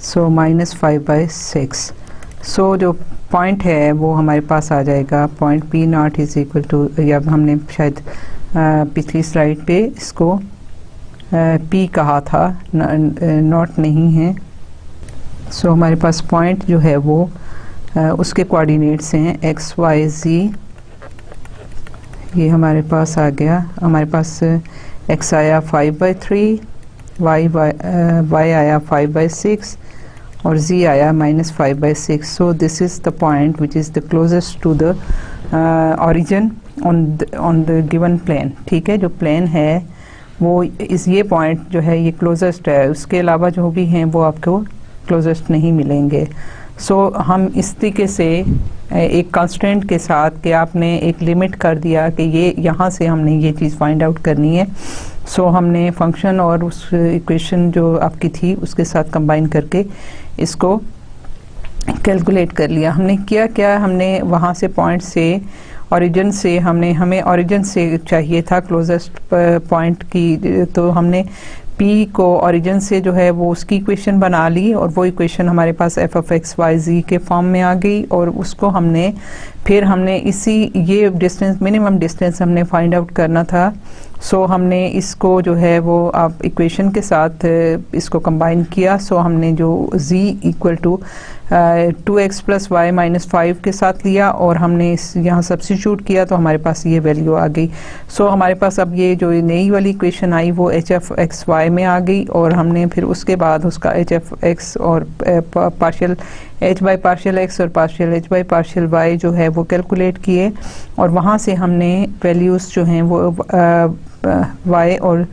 so minus 5/6। So जो पॉइंट है वो हमारे पास आ जाएगा, point P naught is equal to, या हमने शायद पिछली स्लाइड पे इसको P कहा था, नॉट नहीं है। सो हमारे पास पॉइंट जो है वो उसके कोऑर्डिनेट्स हैं x y z, ये हमारे पास आ गया। हमारे पास x आया 5/3, y आया 5/6 और z आया minus 5/6। So this is the point which is the closest to the origin on the given plane, ठीक है। जो प्लेन है वो ये पॉइंट जो है ये क्लोजेस्ट है, उसके अलावा जो भी हैं वो आपको क्लोजेस्ट नहीं मिलेंगे। सो हम इस तरीके से एक कंस्ट्रेंट के साथ कि आपने एक लिमिट कर दिया कि ये यहाँ से हमने ये चीज़ फाइंड आउट करनी है। सो हमने फंक्शन और उस इक्वेशन जो आपकी थी उसके साथ कंबाइन करके इसको कैलकुलेट कर लिया। हमने किया क्या, हमने वहाँ से पॉइंट से ओरिजिन से हमें ओरिजिन से चाहिए था क्लोजेस्ट पॉइंट की, तो हमने P को ओरिजिन से जो है वो उसकी इक्वेशन बना ली और वो इक्वेशन हमारे पास f of x y z के फॉर्म में आ गई। और उसको हमने इसी ये डिस्टेंस, मिनिमम डिस्टेंस हमने फाइंड आउट करना था। सो हमने इसको जो है वो आप इक्वेशन के साथ इसको कंबाइन किया। सो हमने जो z equal to 2x plus y minus 5 के साथ लिया और हमने इस यहाँ सब्स्टिट्यूट किया तो हमारे पास ये वैल्यू आ गई। सो हमारे पास अब ये जो नई वाली इक्वेशन आई वो एच एफ एक्स वाई में आ गई और हमने फिर उसके बाद उसका एच एफ एक्स और partial h by partial X और partial h by partial y जो है वो कैलकुलेट किए और वहाँ से हमने वैल्यूज़ जो हैं वो y और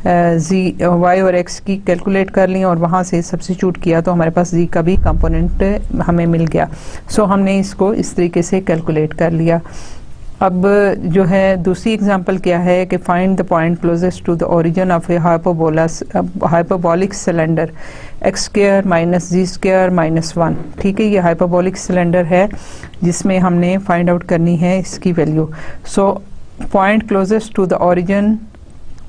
y और x की कैलकुलेट कर ली और वहाँ से सब्स्टिट्यूट किया तो हमारे पास z का भी कंपोनेंट हमें मिल गया। सो हमने इसको इस तरीके से कैलकुलेट कर लिया। अब जो है दूसरी एग्जांपल क्या है कि find the point closest to the origin of a hyperbolic cylinder x square minus z square minus 1। ठीक है, ये हाइपरबोलिक सिलेंडर है जिसमें हमने फाइंड आउट करनी है इसकी वैल्यू। So point closest to the origin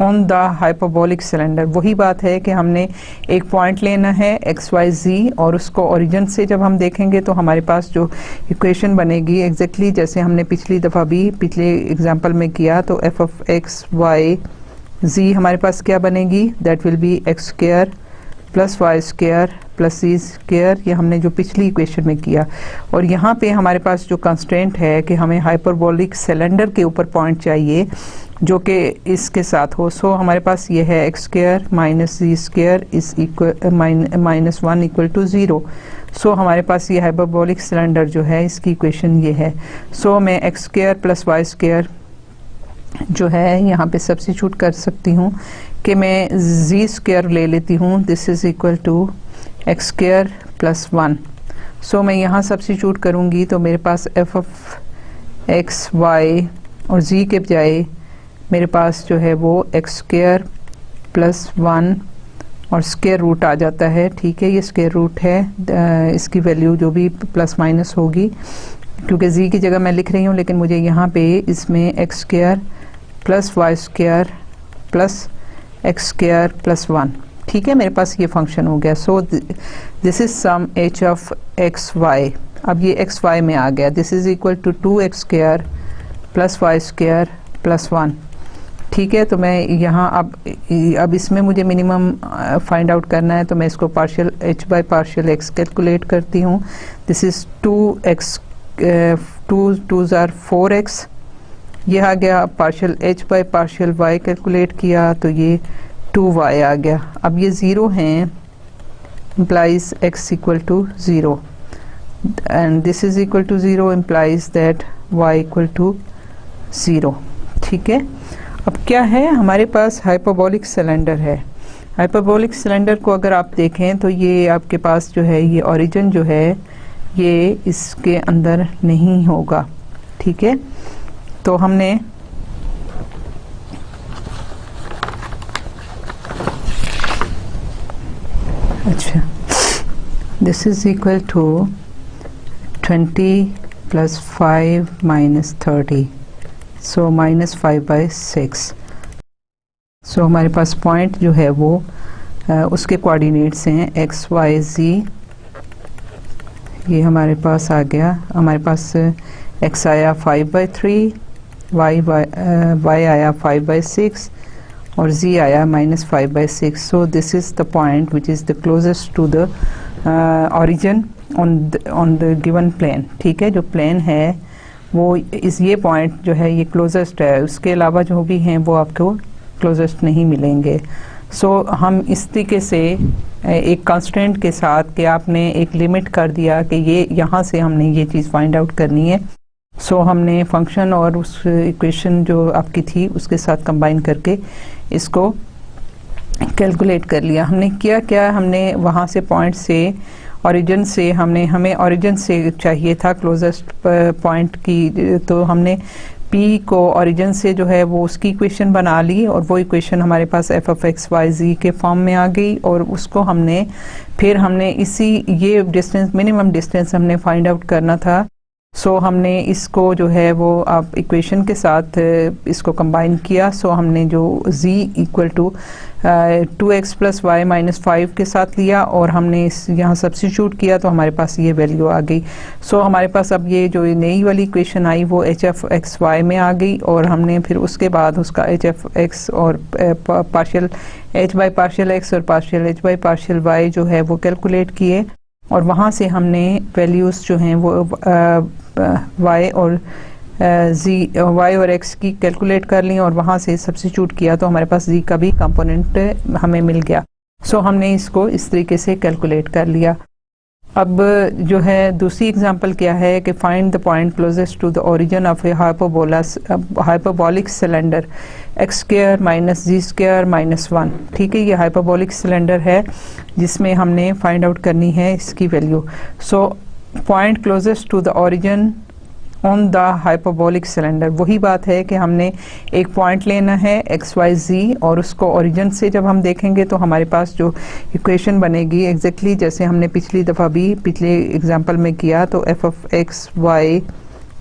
on the hyperbolic cylinder, वही बात है कि हमने एक पॉइंट लेना है एक्स वाई जी और उसको ओरिजिन से जब हम देखेंगे तो हमारे पास जो इक्वेशन बनेगी एग्जैक्टली जैसे हमने पिछली दफ़ा भी पिछले एग्जांपल में किया तो f of x Y z हमारे पास क्या बनेगी, that will be x square plus Y square plus c square. ये हमने जो पिछली इक्वेशन में किया और यहाँ पे हमारे पास जो कंस्ट्रेंट है कि हमें हाइपरबोलिक सिलेंडर के ऊपर पॉइंट चाहिए जो कि इसके साथ हो। सो हमारे पास ये है x square minus c square is equal minus 1 equal to 0। So हमारे पास ये हाइपरबोलिक सिलेंडर जो है इसकी इक्वेशन ये है। सो मैं x square plus Y square जो है यहाँ पे सब्स्टिट्यूट कर सकती हूँ कि मैं जी स्क्वायर ले लेती हूँ, this is equal to x square plus 1। So मैं यहाँ सब्स्टिट्यूट करूँगी तो मेरे पास एफ ऑफ एक्स वाई और जी के बजाय मेरे पास जो है वो एक्स स्क्वायर प्लस 1 और स्क्वायर रूट आ जाता है। ठीक है, ये स्क्वायर रूट है, इसकी वैल्यू जो भी प्लस माइनस होगी क्योंकि जी की जगह मैं लिख रही हूँ लेकिन मुझे यहाँ पे इसमें x square plus Y square plus x square plus 1। ठीक है, मेरे पास ये फंक्शन हो गया। So this is some h of x y. अब ये एक्स वाई में आ गया, this is equal to 2x square plus Y square plus 1। ठीक है, तो मैं यहाँ अब इसमें मुझे मिनिमम फाइंड आउट करना है तो मैं इसको partial h by partial x calculate करती हूँ। This is 2x 2 tsar 4x, ये आ गया। Partial h by partial y calculate किया तो ये 2y आ गया। अब ये 0 हैं implies x equal to 0 and this is equal to 0 implies that y equal to 0। ठीक है, अब क्या है हमारे पास हाइपरबोलिक सिलेंडर है। हाइपरबोलिक सिलेंडर को अगर आप देखें तो ये आपके पास जो है ये ओरिजिन जो है ये इसके अंदर नहीं होगा। ठीक है, तो हमने अच्छा this is equal to 20 plus 5 minus 30, so minus 5/6। So हमारे पास पॉइंट जो है वो उसके कोऑर्डिनेट्स हैं एक्स वाई जी, ये हमारे पास आ गया। हमारे पास एक्स आया 5/3, वाई आया 5/6 और z आया minus 5/6। So this is the point which is the closest to the origin on the given plane. ठीक है, जो प्लेन है वो ये पॉइंट जो है ये क्लोजेस्ट है, उसके अलावा जो भी हैं वो आपको क्लोजेस्ट नहीं मिलेंगे। सो हम इस तरीके से एक कंस्ट्रेंट के साथ कि आपने एक लिमिट कर दिया कि ये यहाँ से हमने ये चीज़ फाइंड आउट करनी है। सो हमने फंक्शन और उस इक्वेशन जो आपकी थी उसके साथ कंबाइन करके इसको कैलकुलेट कर लिया। हमने क्या हमने वहाँ से पॉइंट से ओरिजिन से हमें ओरिजिन से चाहिए था क्लोजेस्ट पॉइंट की, तो हमने P को ओरिजिन से जो है वो उसकी इक्वेशन बना ली और वो इक्वेशन हमारे पास एफ ऑफ एक्स वाई जी के फॉर्म में आ गई और उसको हमने इसी ये डिस्टेंस मिनिमम डिस्टेंस हमने फाइंड आउट करना था सो हमने इसको जो है वो आप इक्वेशन के साथ इसको कंबाइन किया। सो हमने जो z equal to 2x plus y minus 5 के साथ लिया और हमने इस यहाँ सब्स्टिट्यूट किया तो हमारे पास ये वैल्यू आ गई। सो हमारे पास अब ये जो नई वाली इक्वेशन आई वो एच एफ एक्स वाई में आ गई और हमने फिर उसके बाद उसका एच एफ एक्स और partial H by partial X और partial H by partial Y जो है वो कैलकुलेट किए और वहाँ से हमने वैल्यूज़ जो हैं वो y और y और x की कैलकुलेट कर ली और वहाँ से सब्स्टिट्यूट किया तो हमारे पास z का भी कंपोनेंट हमें मिल गया। सो हमने इसको इस तरीके से कैलकुलेट कर लिया। अब जो है दूसरी एग्जांपल क्या है कि find the point closest to the origin of a hyperbolic cylinder x square minus z square minus 1। ठीक है, ये हाइपरबोलिक सिलेंडर है जिसमें हमने फाइंड आउट करनी है इसकी वैल्यू। So point closest to the origin on the hyperbolic cylinder, वही बात है कि हमने एक पॉइंट लेना है एक्स वाई जी और उसको ओरिजिन से जब हम देखेंगे तो हमारे पास जो इक्वेशन बनेगी एग्जैक्टली जैसे हमने पिछली दफ़ा भी पिछले एग्जांपल में किया तो f of x Y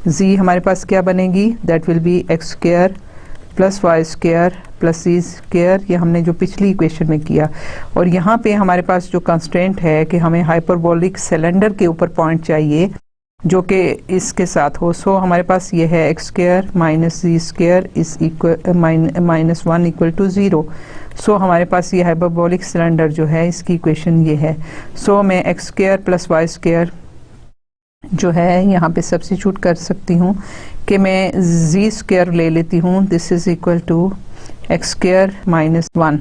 z हमारे पास क्या बनेगी, that will be x square plus Y square plus c square, ये हमने जो पिछली इक्वेशन में किया। और यहाँ पे हमारे पास जो कंस्ट्रेंट है कि हमें हाइपरबोलिक सिलेंडर के ऊपर पॉइंट चाहिए जो कि इसके साथ हो। सो हमारे पास ये है x square minus z square is equal minus 1 equal to 0। So हमारे पास ये हाइपरबोलिक सिलेंडर जो है इसकी इक्वेशन ये है। सो मैं x square plus Y square जो है यहाँ पे सब्स्टिट्यूट कर सकती हूँ कि मैं जी स्क्वायर ले लेती हूँ, this is equal to x square minus 1।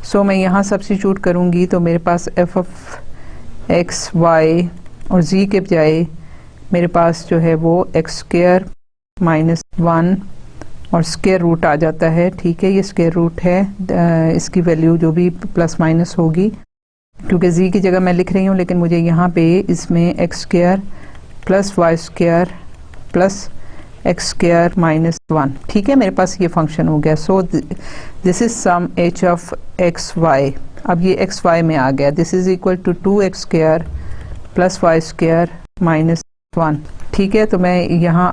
So मैं यहाँ सब्स्टिट्यूट करूँगी तो मेरे पास एफ ऑफ एक्स वाई और जी के बजाय मेरे पास जो है वो एक्स स्क्वायर माइनस 1 और स्क्वायर रूट आ जाता है। ठीक है, ये स्क्वायर रूट है, इसकी वैल्यू जो भी प्लस माइनस होगी क्योंकि जी की जगह मैं लिख रही हूँ लेकिन मुझे यहाँ पे इसमें x square plus Y square plus x square minus 1। ठीक है, मेरे पास ये फंक्शन हो गया। So this is some h of x y. अब ये एक्स वाई में आ गया, this is equal to 2x square plus Y square minus 1। ठीक है, तो मैं यहाँ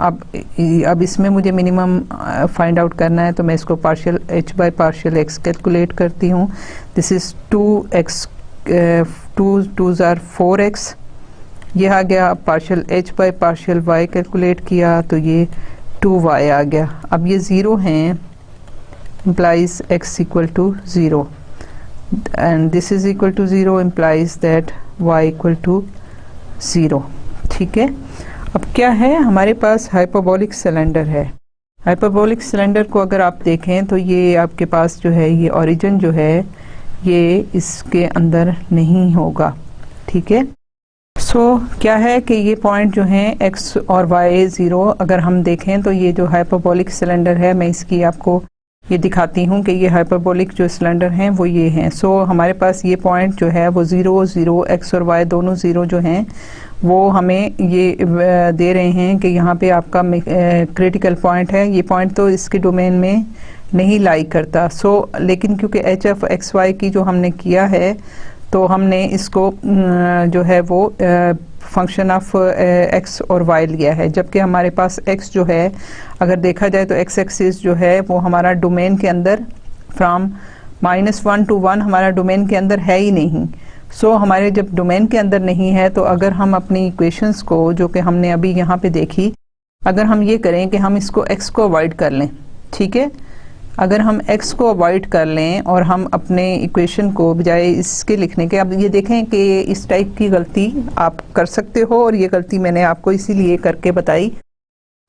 अब इसमें मुझे मिनिमम फाइंड आउट करना है तो मैं इसको partial H by partial X calculate करती हूँ। This is 2x 2 tsar 4x, ये आ गया। Partial H by partial Y calculate किया तो ये 2y आ गया। अब ये 0 हैं implies x equal to 0 and this is equal to 0 implies that y equal to 0। ठीक है, अब क्या है हमारे पास हाइपरबोलिक सिलेंडर है। हाइपरबोलिक सिलेंडर को अगर आप देखें तो ये आपके पास जो है ये ओरिजिन जो है ये इसके अंदर नहीं होगा। ठीक है, सो क्या है कि ये पॉइंट जो हैं x और y 0 अगर हम देखें तो ये जो हाइपरबोलिक सिलेंडर है मैं इसकी आपको ये दिखाती हूँ कि ये हाइपरबोलिक जो सिलेंडर हैं वो ये हैं। सो हमारे पास ये पॉइंट जो है वो 0 0 x और y दोनों 0 जो हैं वो हमें ये दे रहे हैं कि यहाँ पे आपका क्रिटिकल पॉइंट है। ये पॉइंट तो इसके डोमेन में नहीं लाई करता। सो लेकिन क्योंकि एच एफ एक्स वाई की जो हमने किया है तो हमने इसको जो है वो फंक्शन ऑफ एक्स और वाई लिया है, जबकि हमारे पास एक्स जो है अगर देखा जाए तो एक्स एक्सिस जो है वो हमारा डोमेन के अंदर फ्रॉम -1 to 1 हमारा डोमेन के अंदर है ही नहीं। सो हमारे जब डोमेन के अंदर नहीं है तो अगर हम अपनी इक्वेशंस को जो कि हमने अभी यहाँ पे देखी, अगर हम ये करें कि हम इसको x को अवॉइड कर लें, ठीक है, अगर हम x को अवॉइड कर लें और हम अपने इक्वेशन को बजाय इसके लिखने के, अब ये देखें कि इस टाइप की गलती आप कर सकते हो और ये गलती मैंने आपको इसीलिए करके बताई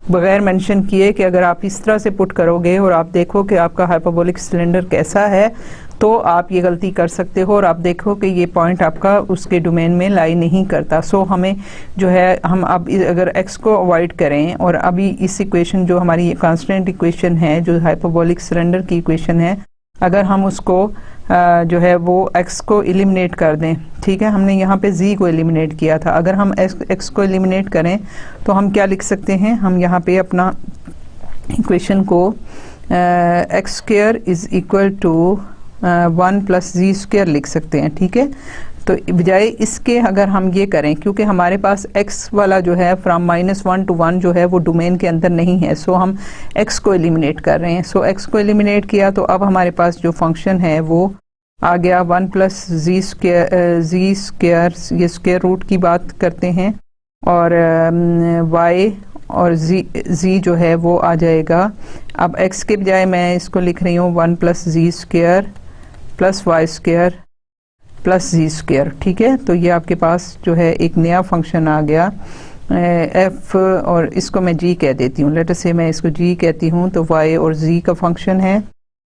बगैर मेंशन किए कि अगर आप इस तरह से पुट करोगे और आप देखो कि आपका हाइपरबोलिक सिलेंडर कैसा है तो आप ये गलती कर सकते हो और आप देखो कि ये पॉइंट आपका उसके डोमेन में लाई नहीं करता। सो हमें जो है हम अब अगर x को अवॉइड करें और अभी इस इक्वेशन जो हमारी कांस्टेंट इक्वेशन है जो हाइपरबोलिक सिलेंडर की इक्वेशन है, अगर हम उसको जो है वो x को एलिमिनेट कर दें, ठीक है, हमने यहाँ पे z को एलिमिनेट किया था, अगर हम x को एलिमिनेट करें तो हम क्या लिख सकते हैं, हम यहाँ पे अपना इक्वेशन को x square is equal to 1 plus ji square लिख सकते हैं। ठीक है, तो बजाय इसके अगर हम ये करें, क्योंकि हमारे पास x वाला जो है फ्रॉम -1 to 1 जो है वो डोमेन के अंदर नहीं है, सो हम x को एलिमिनेट कर रहे हैं। सो x को एलिमिनेट किया तो अब हमारे पास जो फंक्शन है वो आ गया 1 + z स्क्वायर, ये स्क्वायर रूट की बात करते हैं, और y और z जो है वो आ जाएगा। अब x के बजाय मैं इसको लिख रही हूँ 1 + z square + y square + z square. ठीक है, तो ये आपके पास जो है एक नया फंक्शन आ गया f, और इसको मैं g कह देती हूँ। लेट अस से मैं इसको g कहती हूँ, तो y और z का फंक्शन है।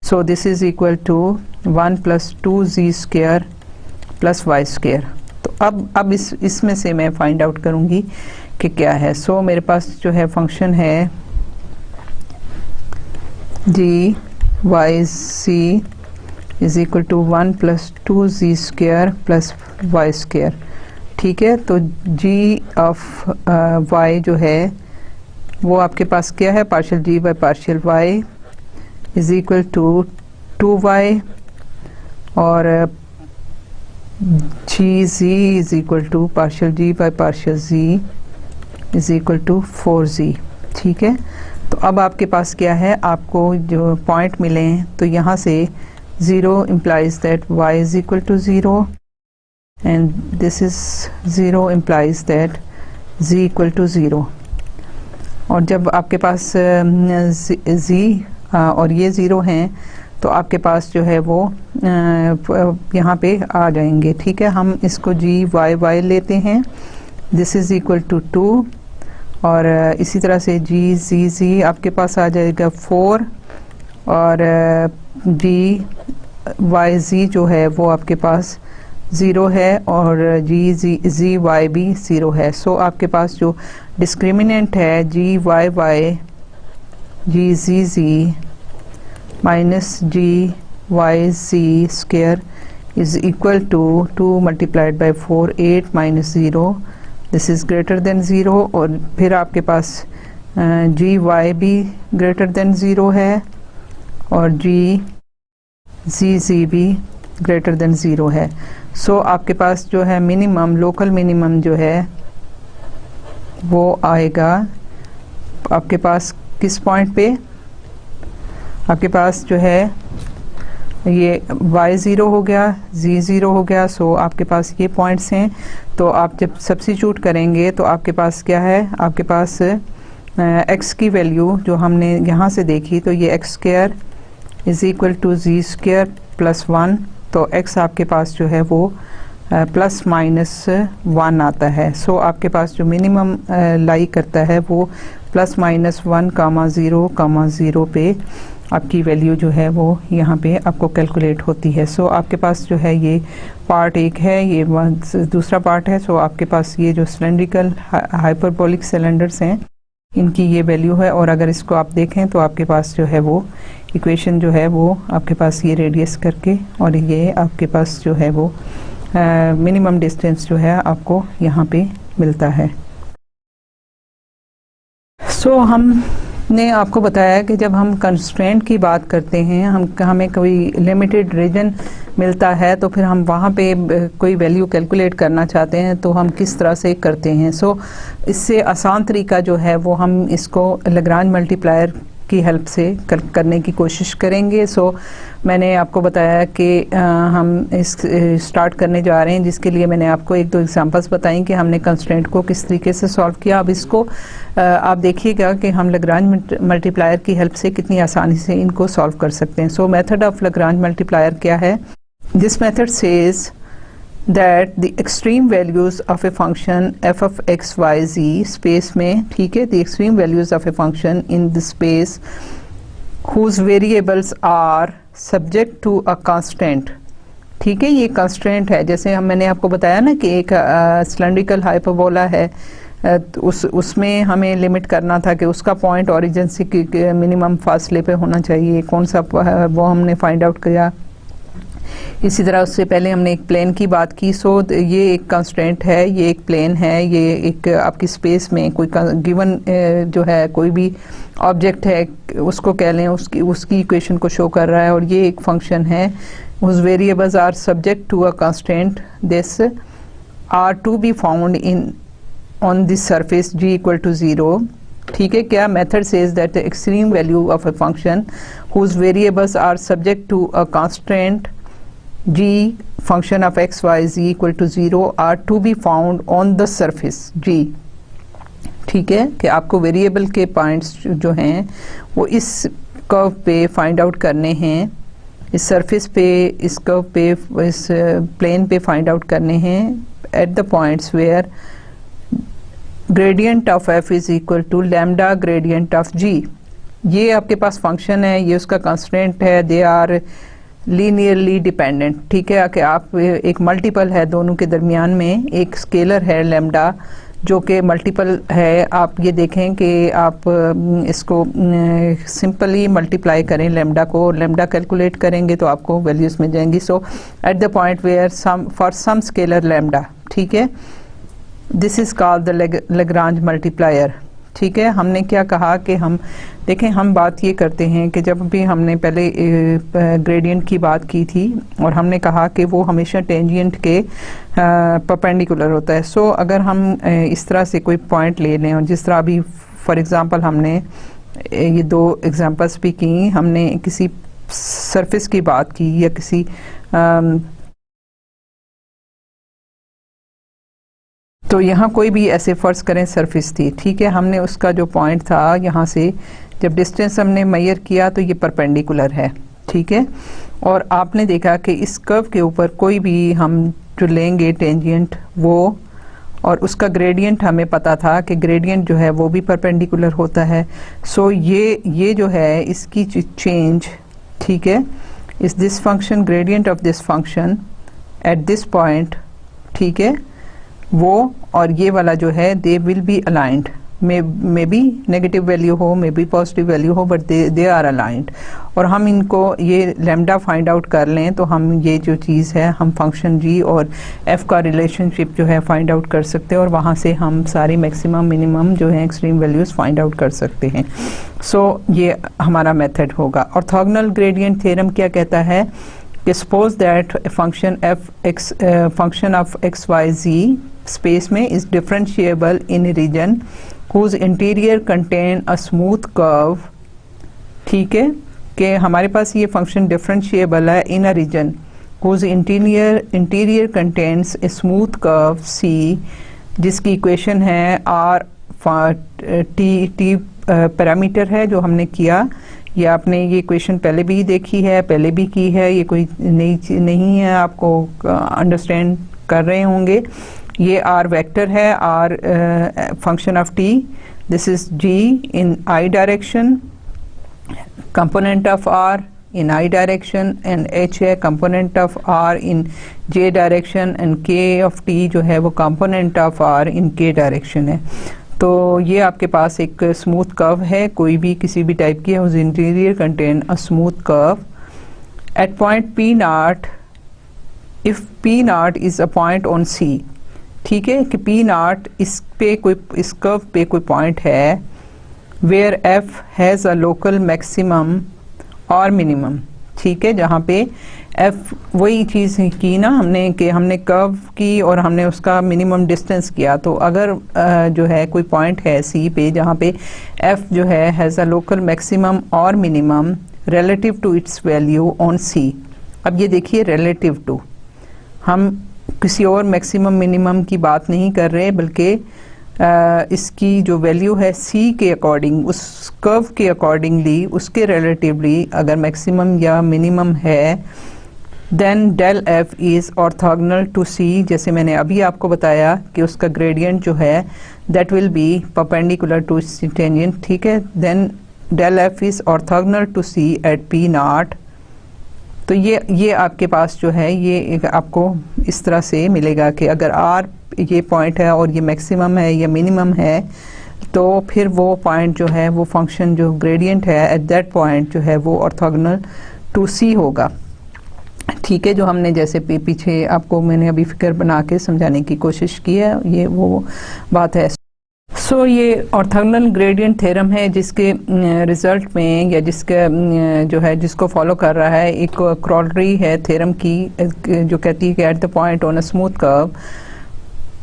So this is equal to 1 + 2z square + y square. तो अब इसमें से मैं फाइंड आउट करूँगी कि क्या है। सो मेरे पास जो है फंक्शन है g y c is equal to 1 + 2z square + y square. ठीक है, तो g ऑफ y जो है वो आपके पास क्या है, partial g by partial y is equal to 2y, और gz is equal to partial g by partial z is equal to 4z। ठीक है, तो अब आपके पास क्या है, आपको जो पॉइंट मिले हैं, तो यहाँ से 0 implies that y is equal to 0, and this is 0 implies that z equal to 0। और जब आपके पास z और ये 0 हैं तो आपके पास जो है वो यहाँ पे आ जाएंगे। ठीक है, हम इसको g y लेते हैं, दिस इज इक्वल टू 2, और इसी तरह से g z आपके पास आ जाएगा 4, और g y z जो है वो आपके पास 0 है, और g z y भी 0 है। सो आपके पास जो डिस्क्रिमिनेंट है g y g z minus g y z square is equal to 2 multiplied by 4, 8 - 0, this is greater than 0, और फिर आपके पास g y भी ग्रेटर देन 0 है, और g z भी ग्रेटर देन 0 है। सो आपके पास जो है मिनिमम, लोकल मिनिमम जो है वो आएगा आपके पास किस पॉइंट पे, आपके पास जो है ये y 0 हो गया, z 0 हो गया। सो आपके पास ये पॉइंट्स हैं, तो आप जब सब्स्टिट्यूट करेंगे तो आपके पास क्या है, आपके पास x की वैल्यू जो हमने यहाँ से देखी, तो ये x square is equal to z square + 1, तो x आपके पास जो है वो ±1 आता है। सो आपके पास जो मिनिमम लाई करता है वो ±1, 0, पे आपकी वैल्यू जो है वो यहाँ पे आपको कैलकुलेट होती है। सो आपके पास जो है ये पार्ट एक है, ये दूसरा पार्ट है। सो आपके पास ये जो सिलेंड्रिकल हाइपरबोलिक सिलेंडर्स हैं इनकी ये वैल्यू है, और अगर इसको आप देखें तो आपके पास जो है वो इक्वेशन जो है वो आपके पास ये रेडियस करके, और ये आपके पास जो है वो मिनिमम डिस्टेंस जो है आपको यहाँ पे मिलता है। सो हमने आपको बताया कि जब हम कंस्ट्रेंट की बात करते हैं, हमें कोई लिमिटेड रीजन मिलता है, तो फिर हम वहाँ पे कोई वैल्यू कैलकुलेट करना चाहते हैं तो हम किस तरह से करते हैं। सो इससे आसान तरीका जो है वो हम इसको लैग्रांज मल्टीप्लायर की हेल्प से करने की कोशिश करेंगे। सो मैंने आपको बताया कि हम इस स्टार्ट करने जा रहे हैं, जिसके लिए मैंने आपको 1-2 एग्जांपल्स बताई कि हमने कंस्ट्रेंट को किस तरीके से सॉल्व किया। अब इसको आप देखिएगा कि हम लैग्रांज मल्टीप्लायर की हेल्प से कितनी आसानी से इनको सॉल्व कर सकते हैं। सो मेथड ऑफ लैग्रांज मल्टीप्लायर क्या है? This method says that the extreme values of a function f of x y z space में, ठीक है, the extreme values of a function in the space whose variables are subject to a constant, ठीक है, ये constant है। जैसे मैंने आपको बताया ना कि एक cylindrical hyperbola है, उसमें हमें लिमिट करना था कि उसका पॉइंट ओरिजिन से मिनिमम फासले पे होना चाहिए, कौन सा वो हमने फाइंड आउट किया। इसी तरह उससे पहले हमने एक प्लेन की बात की। सो ये एक कंस्ट्रेंट है, ये एक प्लेन है, ये एक आपकी स्पेस में कोई गिवन जो है कोई भी ऑब्जेक्ट है उसको कह लें, उसकी इक्वेशन को शो कर रहा है, और ये एक फंक्शन है whose variables are subject to a constraint, this are to be found in on the surface g equal to 0. ठीक है, क्या method says that the extreme value of a function whose variables are subject to a constraint g function of x y z equal to 0 are to be found on the surface g. ठीक है, कि आपको वेरिएबल के पॉइंट्स जो हैं वो इस कर्व पे फाइंड आउट करने हैं, इस सरफेस पे, इस कर्व पे, इस प्लेन पे फाइंड आउट करने हैं at the points where gradient of f is equal to lambda gradient of g. ये आपके पास फंक्शन है, ये उसका कंस्ट्रेंट है, दे आर लीनियरली डिपेंडेंट. ठीक है, कि आप एक मल्टीपल है दोनों के दरमियान में, एक स्केलर है लैम्डा जो कि मल्टीपल है. आप ये देखें कि आप इसको सिंपली मल्टीप्लाई करें लैम्डा को, लैम्डा कैलकुलेट करेंगे तो आपको वैल्यूज मिल जाएंगी. So at the point where some for some scalar lambda, ठीक है, this is called the Lagrange multiplier. ठीक है, हमने क्या कहा कि हम देखें, हम बात ये करते हैं कि जब भी हमने पहले ग्रेडियंट की बात की थी और हमने कहा कि वो हमेशा टेंजेंट के परपेंडिकुलर होता है. सो अगर हम इस तरह से कोई पॉइंट ले लें, और जिस तरह अभी फॉर एग्जांपल हमने ये दो एग्जांपल्स भी की, हमने किसी सरफेस की बात की या किसी तो यहाँ कोई भी ऐसे फ़र्ज़ करें सरफेस थी. ठीक है, हमने उसका जो पॉइंट था यहाँ से जब डिस्टेंस हमने मेजर किया तो ये परपेंडिकुलर है. ठीक है, और आपने देखा कि इस कर्व के ऊपर कोई भी हम जो लेंगे टेंजेंट वो, और उसका ग्रेडियंट हमें पता था कि ग्रेडियंट जो है वो भी परपेंडिकुलर होता है. सो ये जो है इसकी चेंज, ठीक है, इस this function gradient of this function at this point, ठीक है, वो और ये वाला जो है they will be aligned. May be negative value हो, मे बी पॉजिटिव वैल्यू हो, बट दे आर अलाइंड. और हम इनको ये लैम्डा फाइंड आउट कर लें तो हम ये जो चीज़ है, हम फंक्शन जी और एफ का रिलेशनशिप जो है फाइंड आउट कर सकते हैं, और वहाँ से हम सारी मैक्सिमम मिनिमम जो है एक्सट्रीम वैल्यूज़ फाइंड आउट कर सकते हैं. सो ये हमारा मेथड होगा. ऑर्थोगोनल ग्रेडियंट थ्योरम क्या कहता है कि suppose that function function of x Y Z space में is differentiable in region whose interior contain a smooth curve. ठीक है, कि हमारे पास ये फंक्शन डिफरेंशिएबल है in a region whose interior contains a smooth curve C, जिसकी इक्वेशन है R T पैरामीटर है जो हमने किया. ये आपने ये इक्वेशन पहले भी देखी है, पहले भी की है, ये कोई नई चीज़ नहीं है, आपको अंडरस्टैंड कर रहे होंगे. ये आर वेक्टर है, are function of T, this is G in I direction, component of R in I direction, and H है component of R in J direction, and K of T जो है वो कंपोनेंट ऑफ आर इन के डायरेक्शन है. तो ये आपके पास एक स्मूथ कर्व है, कोई भी किसी भी टाइप की है, उस interior contain a smooth curve at point P naught if P naught is a point on C. ठीक है, कि पी नॉट इस पे कोई, इस कर्व पे कोई पॉइंट है where f has a local maximum और मिनिमम. ठीक है, जहाँ पे एफ, वही चीज़ की ना हमने कि हमने कर्व की और हमने उसका मिनिमम डिस्टेंस किया. तो अगर जो है कोई पॉइंट है सी पे जहाँ पे एफ जो है हैज़ अ लोकल मैक्सिमम और minimum relative to its value on C. अब ये देखिए रिलेटिव टू, हम किसी और मैक्सिमम मिनिमम की बात नहीं कर रहे, बल्कि इसकी जो वैल्यू है सी के अकॉर्डिंग, उस कर्व के अकॉर्डिंगली, उसके रिलेटिवली अगर मैक्सिमम या मिनिमम है, then del F is orthogonal to C. जैसे मैंने अभी आपको बताया कि उसका ग्रेडियंट जो है that will be perpendicular to tangent. ठीक है, then del F is orthogonal to c at p naught. तो ये आपके पास जो है ये आपको इस तरह से मिलेगा कि अगर आर ये पॉइंट है और ये मैक्सिमम है या मिनिमम है, तो फिर वो पॉइंट जो है वो फंक्शन जो ग्रेडियंट है एट दैट पॉइंट जो है वो ऑर्थोगोनल टू सी होगा. ठीक है, जो हमने जैसे पीछे आपको मैंने अभी फिगर बना के समझाने की कोशिश की है, ये वो बात है. सो ये ऑर्थोगोनल ग्रेडियंट थ्योरम है जिसके रिजल्ट में या जिसके जो है जिसको फॉलो कर रहा है एक क्रॉलरी है थ्योरम की जो कहती है कि eight the point on a smooth curve,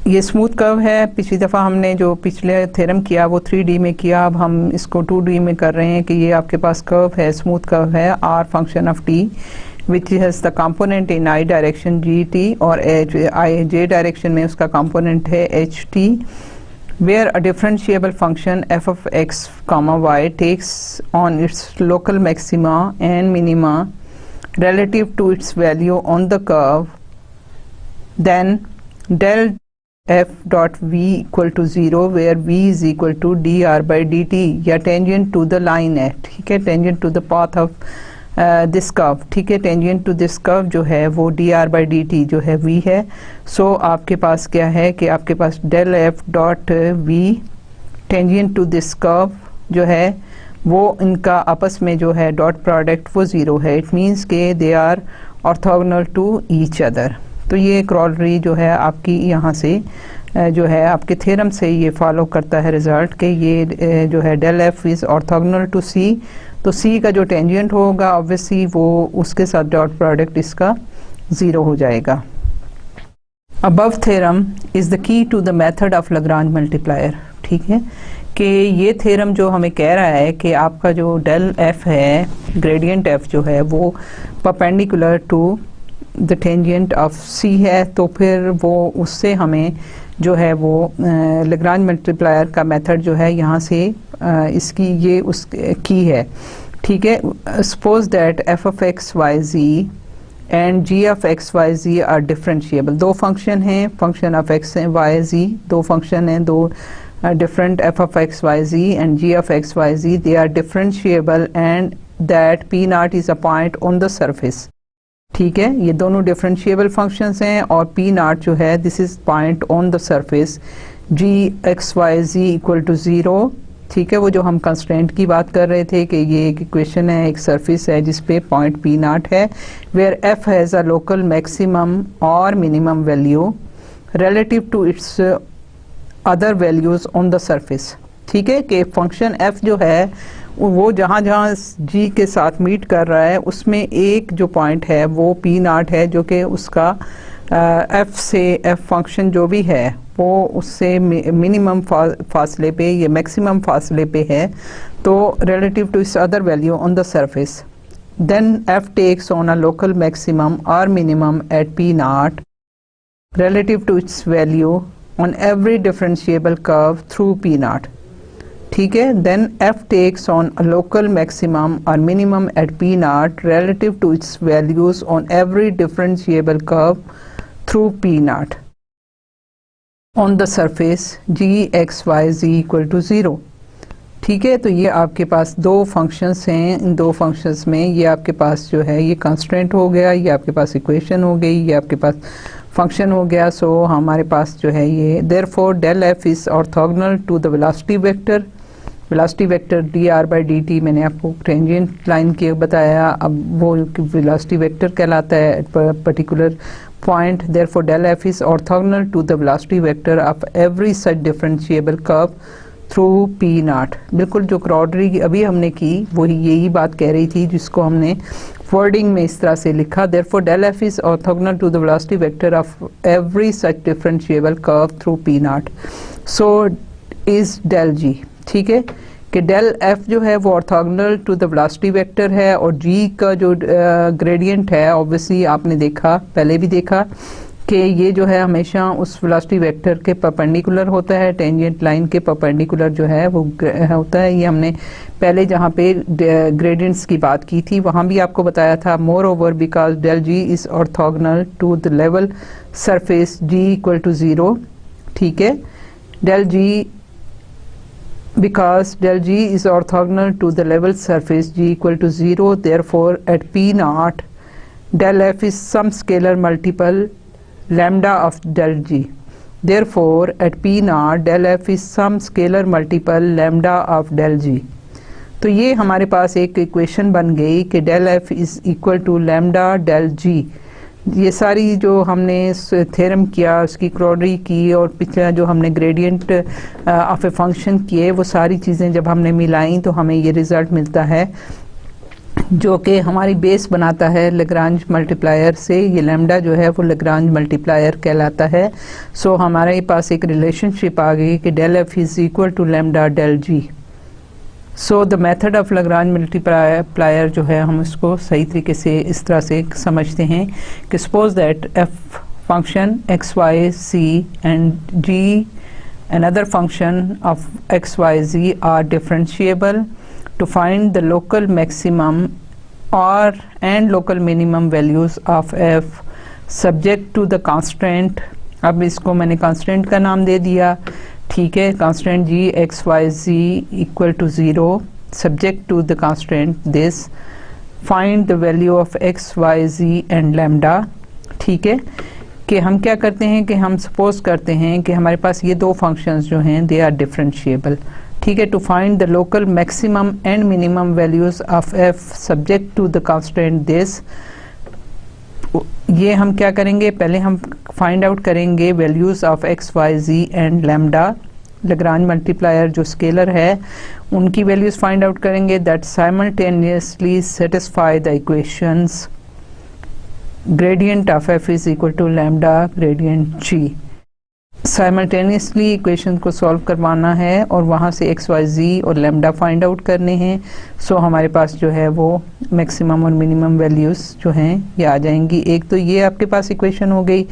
ये स्मूथ कर्व है। पिछली दफ़ा हमने जो पिछले थ्योरम किया वो 3D में किया, अब हम इसको 2D में कर रहे हैं कि ये आपके पास कर्व है, स्मूथ कर्व है, are function of t which has the component in I direction g t और आई जे डायरेक्शन में उसका कंपोनेंट है h t, where a differentiable function f of x comma y takes on its local maxima and minima relative to its value on the curve, then del f dot v equal to 0 where v is equal to dr by dt या tangent to the line है, ठीक है, tangent to the path of this curve, ठीक है, टेंजेंट टू दिस कर्व जो है वो dr बाई dt जो है v है। सो आपके पास क्या है कि आपके पास del F dot V tangent to this curve जो है वो इनका आपस में जो है डॉट प्रोडक्ट वो ज़ीरो है। इट मींस के they are orthogonal to each other. तो ये क्रॉलरी जो है आपकी यहाँ से जो है आपके थ्योरम से ये फॉलो करता है रिजल्ट के ये जो है del F is orthogonal to C, तो सी का जो टेंजेंट होगा ऑब्वियसली वो उसके साथ डॉट प्रोडक्ट इसका ज़ीरो हो जाएगा। Above theorem is the key to the method of Lagrange multiplier, ठीक है, कि ये थ्योरम जो हमें कह रहा है कि आपका जो डेल एफ है, ग्रेडियंट एफ जो है वो perpendicular to the tangent of C है, तो फिर वो उससे हमें जो है वो लाग्रांज मल्टीप्लायर का मेथड जो है यहाँ से इसकी ये उस की है, ठीक है। Suppose that f of x Y z and g of x Y z are differentiable. दो फंक्शन हैं, function of x Y z, दो फंक्शन हैं, दो different f of x y z and g of x y z, they are differentiable and that p naught is a point on the surface, ठीक है, ये दोनों differentiable functions हैं और p naught जो है this is point on the surface, g x y z equal to 0, ठीक है, वो जो हम constraint की बात कर रहे थे कि ये एक equation है, एक surface है जिस पे point p naught है, where f has a local maximum or minimum value relative to its other values on the surface, ठीक है, कि फंक्शन f जो है वो जहाँ जहाँ g के साथ मीट कर रहा है उसमें एक जो पॉइंट है वो p नॉट है जो कि उसका f से f फंक्शन जो भी है वो उससे मिनिमम फासले पे या मैक्सिमम फासले पे है, तो relative to its other value on the surface, then f takes on a local maximum और minimum at p nought relative to its value on every differentiable curve through p naught, ठीक है, then f takes on a local maximum or minimum at p naught relative to its values on every differentiable curve through p naught on the surface g x y z equal to 0, ठीक है। तो ये आपके पास दो फंक्शंस हैं, इन दो फंक्शंस में ये आपके पास जो है ये कंस्ट्रेंट हो गया, ये आपके पास इक्वेशन हो गई, ये आपके पास फंक्शन हो गया। सो हमारे पास जो है ये therefore del F is orthogonal to the velocity vector, velocity vector d r by d t मैंने आपको टेंजेंट लाइन के बताया, अब वो वेलोसिटी वेक्टर कहलाता है at particular point. Therefore del F is orthogonal to the velocity vector of every such differentiable curve through P naught. बिल्कुल जो क्रॉडरी अभी हमने की वही यही बात कह रही थी जिसको हमने वर्डिंग में इस तरह से लिखा, therefore del F is orthogonal to the velocity vector of every such differentiable curve through P nought, so is del G, ठीक है, कि डेल एफ जो है वो orthogonal to the velocity vector है और जी का जो ग्रेडियंट है ऑब्वियसली आपने देखा, पहले भी देखा कि ये जो है हमेशा उस वेलोसिटी वेक्टर के परपेंडिकुलर होता है, टेंजेंट लाइन के परपेंडिकुलर जो है वो होता है। ये हमने पहले जहाँ पे ग्रेडियंट्स की बात की थी वहाँ भी आपको बताया था। Moreover because del g is orthogonal to the level surface g equal to 0, ठीक है, del g because del g is orthogonal to the level surface g equal to 0, therefore at p naught del f is some scalar multiple lambda of del g, therefore at p naught del f is some scalar multiple lambda of del g। तो ये हमारे पास एक इक्वेशन बन गई कि del f is equal to lambda del g, ये सारी जो हमने थ्योरम किया, उसकी क्रोडरी की और पिछला जो हमने ग्रेडियंट ऑफ ए फंक्शन किए, वो सारी चीज़ें जब हमने मिलाई तो हमें ये रिज़ल्ट मिलता है जो कि हमारी बेस बनाता है लैग्रांज मल्टीप्लायर से। ये लैम्डा जो है वो लैग्रांज मल्टीप्लायर कहलाता है। सो हमारे पास एक रिलेशनशिप आ गई कि del F is equal to lambda del g. So the method of Lagrange multiplier जो है हम इसको सही तरीके से इस तरह से समझते हैं कि suppose that f function x y z and g another function of x y z are differentiable to find the local maximum or and local minimum values of f subject to the constraint। अब इसको मैंने constraint का नाम दे दिया, ठीक है। constraint g x y z equal to 0 subject to the constraint this find the value of x y z and lambda, ठीक है। कि हम क्या करते हैं कि हम सपोज करते हैं कि हमारे पास ये दो फंक्शंस जो हैं दे आर डिफरेंशिएबल, ठीक है। To find the local maximum and minimum values of f subject to the constant this, ये हम क्या करेंगे, पहले हम फाइंड आउट करेंगे values of x Y z and lambda. Lagrange multiplier जो स्केलर है उनकी वैल्यूज फाइंड आउट करेंगे that simultaneously satisfy the equations gradient of f is equal to lambda gradient g। Simultaneously equation को सॉल्व करवाना है और वहाँ से एक्स वाई जी और लैम्डा फाइंड आउट करने हैं। सो हमारे पास जो है वो मैक्सिमम और मिनिमम वैल्यूज़ जो हैं ये आ जाएंगी। एक तो ये आपके पास इक्वेशन हो गई,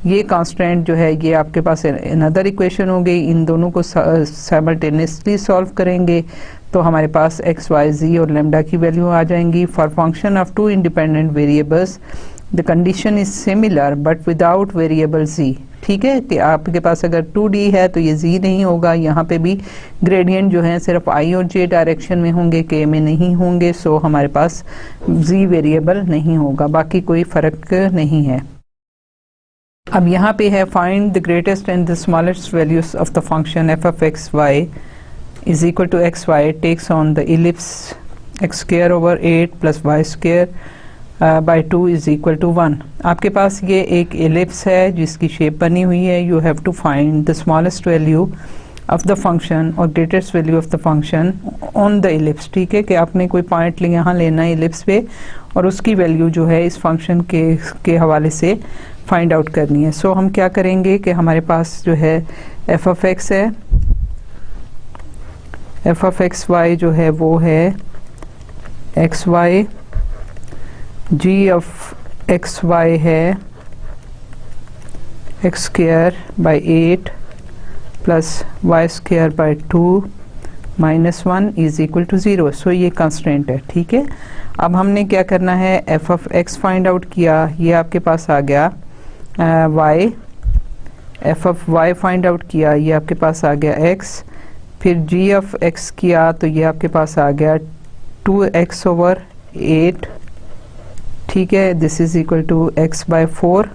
ये कांस्टेंट जो है ये आपके पास अनदर इक्वेशन हो गई। इन दोनों को साइमल्टेनियसली सॉल्व करेंगे तो हमारे पास एक्स वाई जी और लैम्डा की वैल्यू आ जाएंगी। For function of two independent variables the condition is similar but without variable z, ठीक है। कि आपके पास अगर 2D है तो ये z नहीं होगा, यहाँ पे भी ग्रेडियंट जो है सिर्फ i और j डायरेक्शन में होंगे, k में नहीं होंगे। सो हमारे पास z वेरिएबल नहीं होगा, बाकी कोई फ़र्क नहीं है। अब यहाँ पे है find the greatest and the smallest values of the function f of x y is equal to x y takes on the ellipse x square over 8 plus Y square by 2 is equal to 1। आपके पास ये एक एलिप्स है जिसकी शेप बनी हुई है। You have to find the smallest value of the function और greatest value of the function on the ellipse, ठीक है। कि आपने कोई पॉइंट यहाँ लेना है एलिप्स पे और उसकी वैल्यू जो है इस फंक्शन के हवाले से फाइंड आउट करनी है। सो हम क्या करेंगे कि हमारे पास जो है एफ ऑफ एक्स है, एफ ऑफ एक्स वाई जो है वो है X Y, G of x Y है x square by 8 plus Y square by 2 minus 1 is equal to 0। So ये कंस्ट्रेंट है, ठीक है। अब हमने क्या करना है, F of x find out किया, ये आपके पास आ गया y. F of y find out किया, ये आपके पास आ गया एक्स। फिर जी ऑफ एक्स किया तो ये आपके पास आ गया 2x ओवर 8, ठीक है। This is equal to x by 4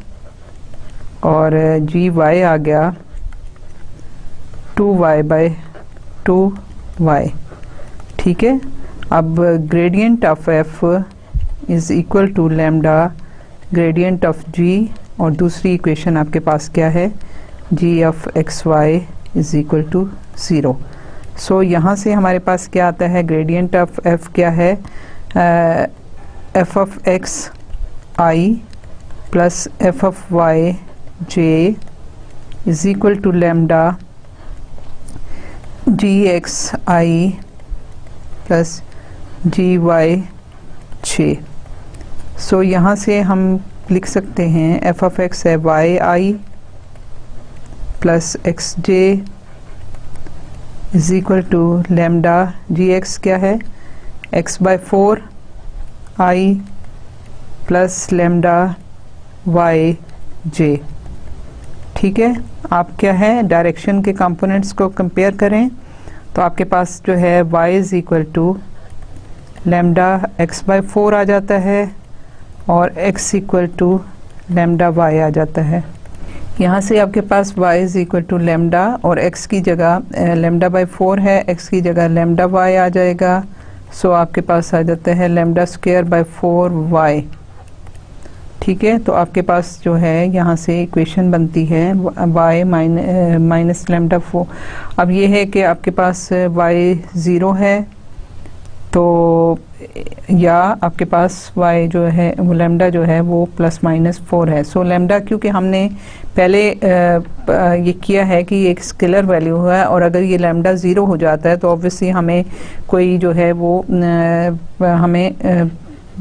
और जी वाई आ गया 2y बाय 2y, ठीक है। अब gradient of f is equal to lambda gradient of g और दूसरी इक्वेशन आपके पास क्या है, g of x y is equal to 0। So यहाँ से हमारे पास क्या आता है, ग्रेडियंट ऑफ f क्या है, F of X I plus F of Y J is equal to lambda G X I plus G Y J. So यहाँ से हम लिख सकते हैं एफ ऑफ एक्स है Y I plus X J is equal to lambda G X क्या है X by 4 I plus lambda Y J, ठीक है। आप क्या है डायरेक्शन के कंपोनेंट्स को कंपेयर करें तो आपके पास जो है y is equal to lambda x by 4 आ जाता है और x equal to lambda y आ जाता है। यहाँ से आपके पास y is equal to lambda और x की जगह लैम्डा बाय 4 है, x की जगह लैम्डा y आ जाएगा। सो आपके पास आ जाता है लैम्डा स्क्वायर बाय 4y, ठीक है। तो आपके पास जो है यहाँ से इक्वेशन बनती है y माइनस लैम्डा 4। अब ये है कि आपके पास y 0 है तो या आपके पास y जो है वो लैम्डा जो है वो प्लस माइनस 4 है। सो लैम्डा क्योंकि हमने पहले ये किया है कि एक स्केलर वैल्यू है और अगर ये लैम्डा 0 हो जाता है तो ऑब्वियसली हमें कोई जो है वो हमें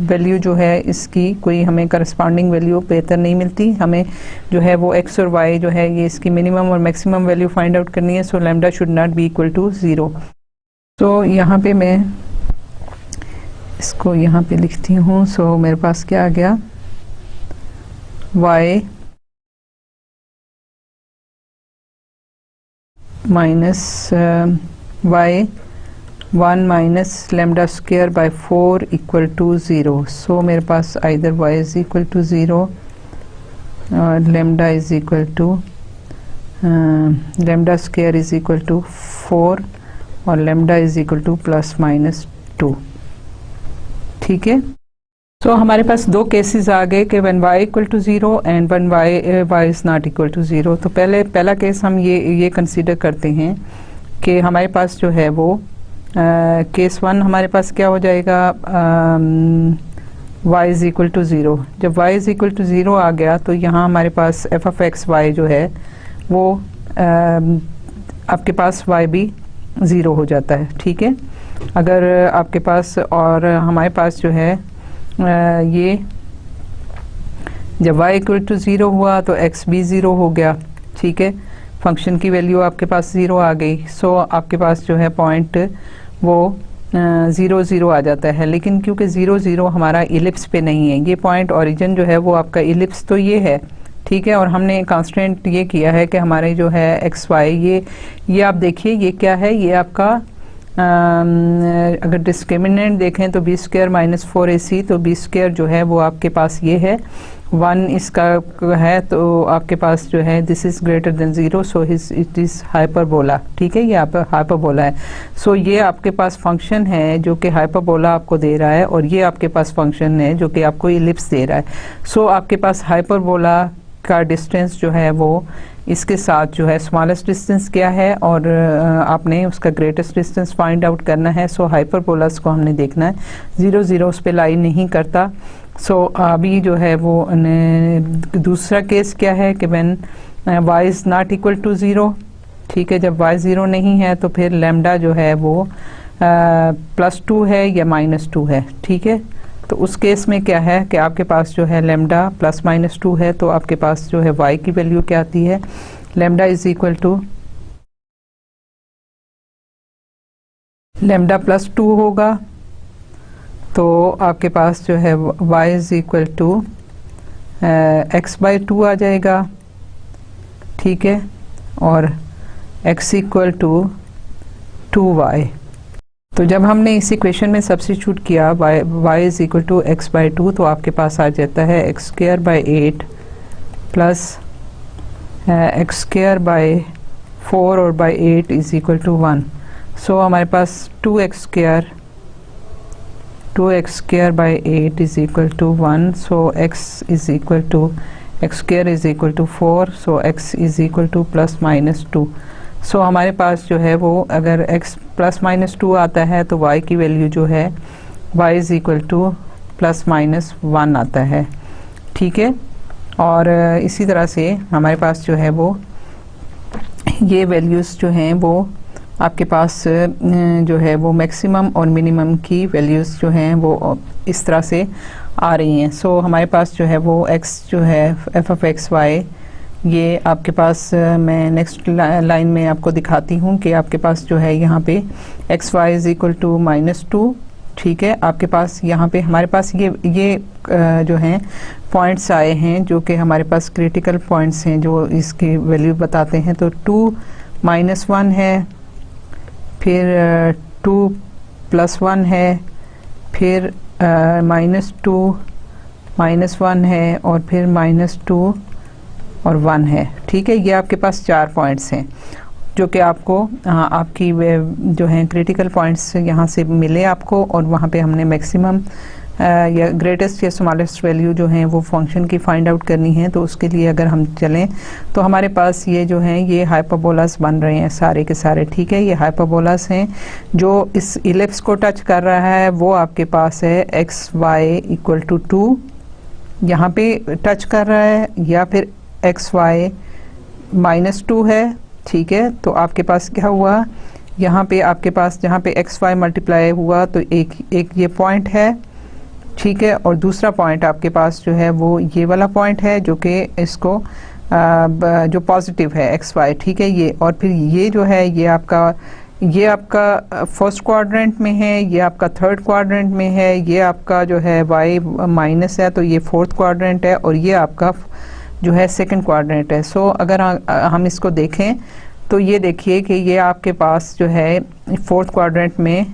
वैल्यू जो है इसकी कोई हमें करस्पॉन्डिंग वैल्यू बेहतर नहीं मिलती। हमें जो है वो x और y जो है ये इसकी मिनिमम और मैक्सिमम वैल्यू फाइंड आउट करनी है। So lambda should not be equal to 0। तो यहाँ पे मैं इसको यहाँ पे लिखती हूँ। सो मेरे पास क्या आ गया, y minus y 1 minus lambda square by 4 equal to 0। So मेरे पास either y is equal to 0 और lambda is equal to lambda square is equal to 4 और lambda is equal to plus minus 2। ठीक है। सो हमारे पास दो केसेस आ गए कि when y equal to 0 and when y is not equal to 0। तो पहला केस हम ये कंसीडर करते हैं कि हमारे पास जो है वो केस 1 हमारे पास क्या हो जाएगा, y इज इक्वल टू 0। जब y इज इक्वल टू 0 आ गया तो यहाँ हमारे पास f ऑफ एक्स वाई जो है वो आपके पास y भी 0 हो जाता है। ठीक है। अगर आपके पास और हमारे पास जो है ये जब y इक्वल टू 0 हुआ तो x भी 0 हो गया। ठीक है। फंक्शन की वैल्यू आपके पास 0 आ गई। सो आपके पास जो है पॉइंट वो 0 0 आ जाता है। लेकिन क्योंकि 0 0 हमारा इलिप्स पे नहीं है, ये पॉइंट ओरिजिन जो है वो आपका इलिप्स तो ये है। ठीक है। और हमने कांस्टेंट ये किया है कि हमारे जो है एक्स वाई ये आप देखिए ये क्या है, ये आपका अगर डिस्क्रिमिनेंट देखें तो बी स्क्वायर माइनस 4ac, तो बी स्क्वायर जो है वो आपके पास ये है 1 इसका है, तो आपके पास जो है this is greater than 0 so it is hyperbola. ठीक है। ये आप हाइपरबोला है। सो ये आपके पास फंक्शन है जो कि हाइपरबोला आपको दे रहा है और ये आपके पास फंक्शन है जो कि आपको इलिप्स दे रहा है। सो आपके पास हाइपरबोला का डिस्टेंस जो है वो इसके साथ जो है स्मॉलेस्ट डिस्टेंस क्या है और आपने उसका ग्रेटेस्ट डिस्टेंस फाइंड आउट करना है। सो हाइपरबोलास को हमने देखना है, 0 0 उस पर लाई नहीं करता। सो अभी जो है वो दूसरा केस क्या है कि when y is not equal to 0। ठीक है। जब y 0 नहीं है तो फिर लैम्डा जो है वो +2 है या -2 है। ठीक है। तो उस केस में क्या है कि आपके पास जो है लैम्डा +-2 है, तो आपके पास जो है y की वैल्यू क्या आती है, lambda is equal to lambda +2 होगा। तो आपके पास जो है y is equal to x/2 आ जाएगा। ठीक है। और x इक्वल टू 2y। तो जब हमने इस इक्वेशन में सब्स्टिट्यूट किया y is equal to x/2 तो आपके पास आ जाता है x² 8 प्लस x² 4 और 8 इज इक्वल टू 1। सो हमारे पास 2x² 8 is equal to 1। So x is equal to x² is equal to 4। So x is equal to +-2। So हमारे पास जो है वो अगर x +-2 आता है तो y की वैल्यू जो है y इज इक्वल टू +-1 आता है। ठीक है। और इसी तरह से हमारे पास जो है वो ये वैल्यूज़ जो हैं वो आपके पास जो है वो मैक्सिमम और मिनिमम की वैल्यूज़ जो हैं वो इस तरह से आ रही हैं। सो हमारे पास जो है वो x जो है f ऑफ एक्स वाई ये आपके पास मैं नेक्स्ट लाइन में आपको दिखाती हूँ कि आपके पास जो है यहाँ पे x y is equal to -2। ठीक है। आपके पास यहाँ पे हमारे पास ये जो हैं पॉइंट्स आए हैं जो कि हमारे पास क्रिटिकल पॉइंट्स हैं जो इसकी वैल्यू बताते हैं। तो 2 -1 है, फिर 2 +1 है, फिर -2 -1 है और फिर -2 और 1 है। ठीक है। ये आपके पास 4 पॉइंट्स हैं जो कि आपको आपकी जो हैं क्रिटिकल पॉइंट्स यहाँ से मिले आपको और वहाँ पे हमने मैक्सिमम या ग्रेटेस्ट या स्मॉलेस्ट वैल्यू जो हैं वो फंक्शन की फाइंड आउट करनी है। तो उसके लिए अगर हम चलें तो हमारे पास ये जो हैं ये हाइपरबोलास बन रहे हैं सारे के सारे, ठीक है। ये हाइपरबोलास हैं जो इस इलिप्स को टच कर रहा है, वो आपके पास है एक्स वाई इक्वल टू 2 यहाँ पे टच कर रहा है, या फिर एक्स वाई -2 है, ठीक है। तो आपके पास क्या हुआ, यहाँ पे आपके पास जहाँ पे एक्स वाई मल्टीप्लाई हुआ तो एक ये पॉइंट है, ठीक है। और दूसरा पॉइंट आपके पास जो है वो ये वाला पॉइंट है जो कि इसको जो पॉजिटिव है एक्स वाई, ठीक है। ये और फिर ये जो है ये आपका फर्स्ट क्वाड्रेंट में है, ये आपका थर्ड क्वाड्रेंट में है, ये आपका जो है वाई माइनस है तो ये फोर्थ क्वाड्रेंट है, और ये आपका जो है सेकंड क्वाड्रेंट है। सो अगर हम इसको देखें तो ये देखिए कि ये आपके पास जो है फोर्थ क्वाड्रेंट में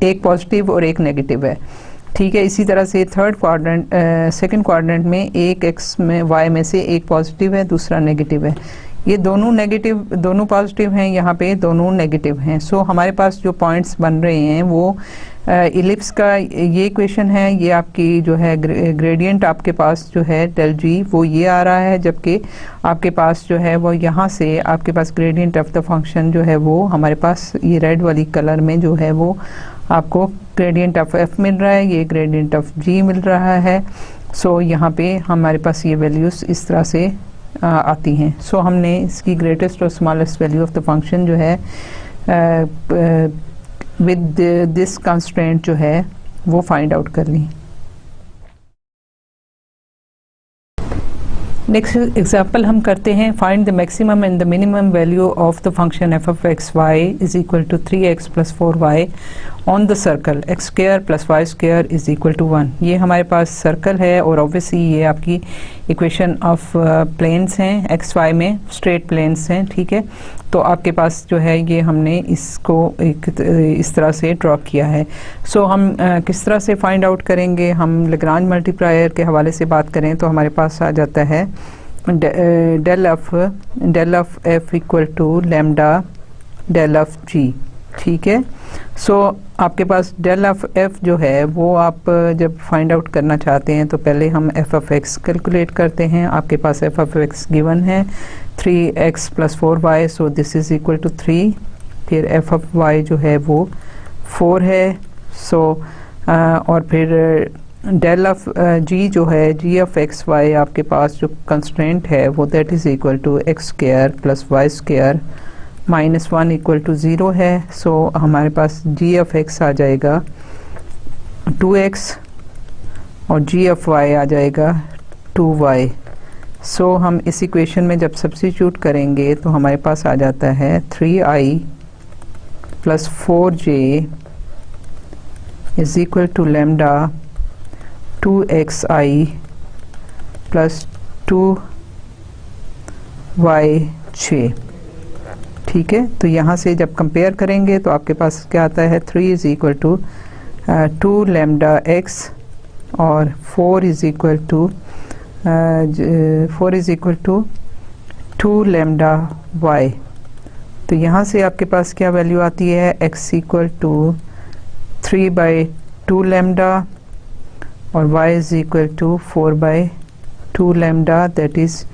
एक पॉजिटिव और एक नेगेटिव है, ठीक है। इसी तरह से थर्ड क्वाड्रेंट सेकंड क्वाड्रेंट में एक एक्स में वाई में से एक पॉजिटिव है, दूसरा नेगेटिव है। ये दोनों नेगेटिव, दोनों पॉजिटिव हैं, यहाँ पे दोनों नेगेटिव हैं। सो हमारे पास जो पॉइंट्स बन रहे हैं वो इलिप्स का ये इक्वेशन है, ये आपकी जो है ग्रेडियंट आपके पास जो है डेल जी वो ये आ रहा है, जबकि आपके पास जो है वो यहाँ से आपके पास ग्रेडियंट ऑफ द फंक्शन जो है वो हमारे पास ये रेड वाली कलर में जो है वो आपको ग्रेडियंट ऑफ एफ मिल रहा है, ये ग्रेडियंट ऑफ जी मिल रहा है। सो यहाँ पे हमारे पास ये वैल्यूज़ इस तरह से आती हैं। सो हमने इसकी ग्रेटेस्ट और smallest value of the function जो है विद दिस कंस्ट्रेंट जो है वो फाइंड आउट कर ली। नेक्स्ट एग्जाम्पल हम करते हैं, find the maximum and the minimum value of the function f of x y is equal to 3x plus 4y on the circle x square plus Y square is equal to 1। ये हमारे पास सर्कल है और ऑब्वियसली ये आपकी इक्वेशन ऑफ प्लेन्स हैं, एक्स वाई में स्ट्रेट प्लेन्स हैं, ठीक है। तो आपके पास जो है ये हमने इसको इस तरह से ड्रॉ किया है। सो हम किस तरह से फाइंड आउट करेंगे, हम लेग्रांज मल्टीप्लायर के हवाले से बात करें तो हमारे पास आ जाता है del of F equal to lambda del of G, ठीक है। सो आपके पास डेल ऑफ एफ जो है वो आप जब फाइंड आउट करना चाहते हैं तो पहले हम एफ ऑफ एक्स कैलकुलेट करते हैं। आपके पास एफ ऑफ एक्स गिवन है 3x plus 4y, so this is equal to 3। फिर एफ ऑफ y जो है वो 4 है। सो और फिर डेल ऑफ जी जो है जी ऑफ एक्स वाई आपके पास जो कंस्ट्रेंट है वो that is equal to x square plus Y square -1 equal to 0 है। सो हमारे पास जी ऑफ एक्स आ जाएगा 2x और जी ऑफ वाई आ जाएगा 2y। सो हम इस इक्वेशन में जब सब्स्टिट्यूट करेंगे तो हमारे पास आ जाता है 3i plus 4j is equal to lambda 2xi plus 2yj, ठीक है। तो यहाँ से जब कंपेयर करेंगे तो आपके पास क्या आता है 3 is equal to 2 lambda x और 4 is equal to 2 lambda y। तो यहाँ से आपके पास क्या वैल्यू आती है x इक्वल टू 3/2 लैम्डा और y is equal to 4/2 lambda that is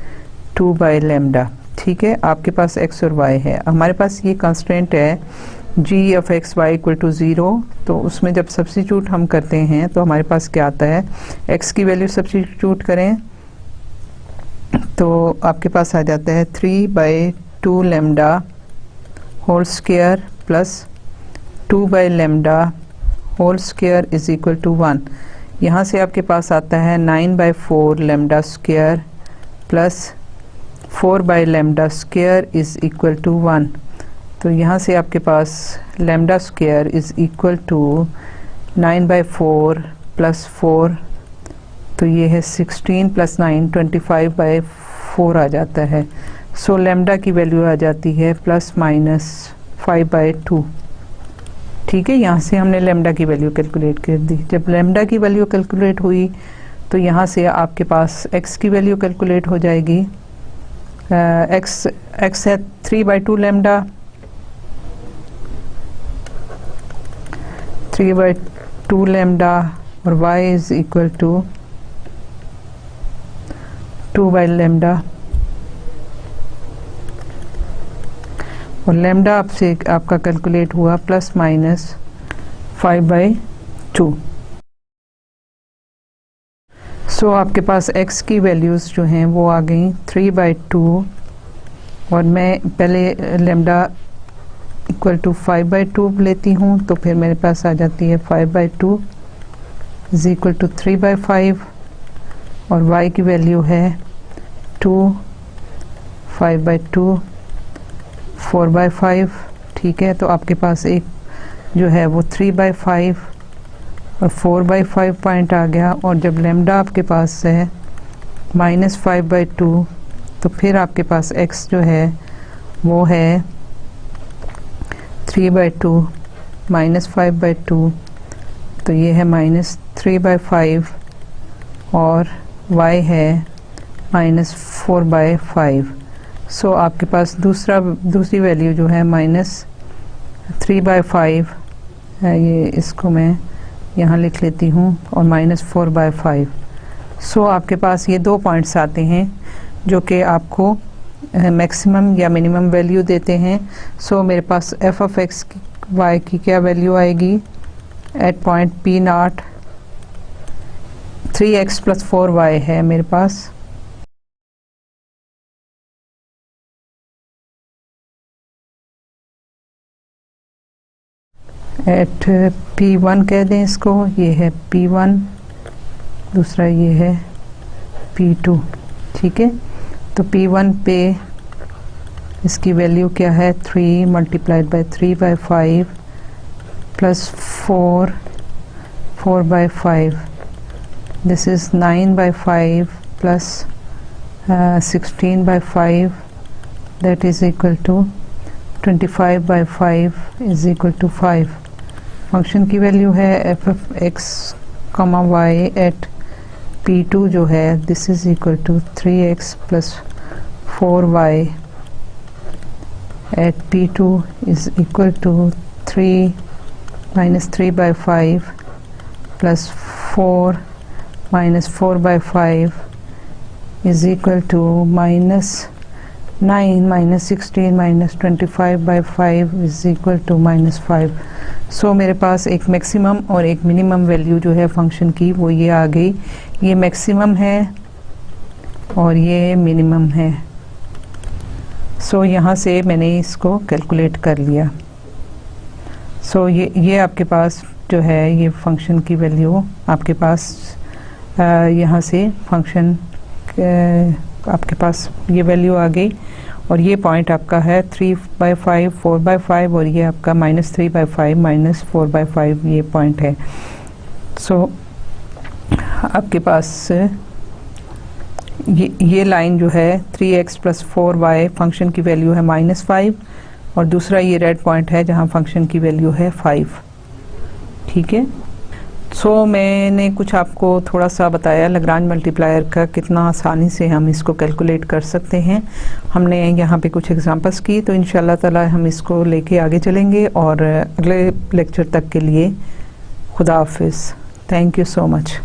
2 lambda, ठीक है। आपके पास x और y है, हमारे पास ये कंस्ट्रेंट है g of x Y equal to 0। तो उसमें जब सब्स्टिट्यूट हम करते हैं तो हमारे पास क्या आता है, x की वैल्यू सब्स्टिट्यूट करें तो आपके पास आ जाता है 3/2 lambda whole square plus 2 lambda whole square is equal to 1। यहाँ से आपके पास आता है 9/4 lambda square plus 4 lambda square is equal to 1। तो यहाँ से आपके पास lambda square is equal to 9/4 plus 4, तो ये है 16 प्लस 9 25/4 आ जाता है। सो लैम्डा की वैल्यू आ जाती है ±5/2, ठीक है। यहाँ से हमने लैम्डा की वैल्यू कैलकुलेट कर दी। जब लैम्डा की वैल्यू कैलकुलेट हुई तो यहाँ से आपके पास x की वैल्यू कैलकुलेट हो जाएगी। x है 3/2 लैम्डा, 2 लैम्डा और y is equal to 2 by lambda, और लैम्डा आपसे आपका कैलकुलेट हुआ प्लस माइनस 5/2। सो आपके पास x की वैल्यूज़ जो हैं वो आ गई 3/2, और मैं पहले लैम्डा इक्वल टू 5/2 लेती हूँ, तो फिर मेरे पास आ जाती है 5/2 इज इक्वल टू 3/5, और y की वैल्यू है 2, 5/2, 4/5। ठीक है, तो आपके पास एक जो है वो 3/5 और 4/5 पॉइंट आ गया। और जब लैम्डा आपके पास है -5/2, तो फिर आपके पास x जो है वो है 3/2 -5/2, तो ये है -3/5, और y है -4/5। सो आपके पास दूसरी वैल्यू जो है -3/5 है, ये इसको मैं यहाँ लिख लेती हूँ, और -4/5। सो आपके पास ये 2 पॉइंट्स आते हैं जो कि आपको मैक्सिमम या मिनिमम वैल्यू देते हैं। सो मेरे पास f ऑफ x y की क्या वैल्यू आएगी eight point P0, 3x + 4y है मेरे पास। एट P1 कह दें इसको, ये है P1, दूसरा ये है P2। ठीक है, तो P1 पे इसकी वैल्यू क्या है 3 मल्टीप्लाइड बाई 3/5 प्लस 4/5, this is 9/5 plus 16/5, that is equal to 25/5 is equal to 5। Function की वैल्यू है f of x, y at P2 जो है this is equal to 3x + 4y at P2 is equal to 3 minus 3/5 plus 4 minus 4/5 is equal to -9 minus 16 minus 25/5 is equal to -5। सो मेरे पास एक मैक्सिमम और एक मिनिमम वैल्यू जो है फंक्शन की वो ये आ गई, ये मैक्सिमम है और ये मिनिमम है। सो यहाँ से मैंने इसको कैलकुलेट कर लिया। सो ये आपके पास जो है ये फंक्शन की वैल्यू आपके पास यहाँ से फंक्शन आपके पास ये वैल्यू आ गई, और ये पॉइंट आपका है 3/5 4/5, और ये आपका -3/5 -4/5 ये पॉइंट है। सो आपके पास ये लाइन जो है 3x + 4y फंक्शन की वैल्यू है -5, और दूसरा ये रेड पॉइंट है जहाँ फंक्शन की वैल्यू है 5। ठीक है, सो मैंने कुछ आपको थोड़ा सा बताया लाग्रांज मल्टीप्लायर का कितना आसानी से हम इसको कैलकुलेट कर सकते हैं। हमने यहाँ पे कुछ एग्जांपल्स की, तो इंशाल्लाह ताला हम इसको लेके आगे चलेंगे, और अगले लेक्चर तक के लिए खुदा हाफिज़। Thank you so much.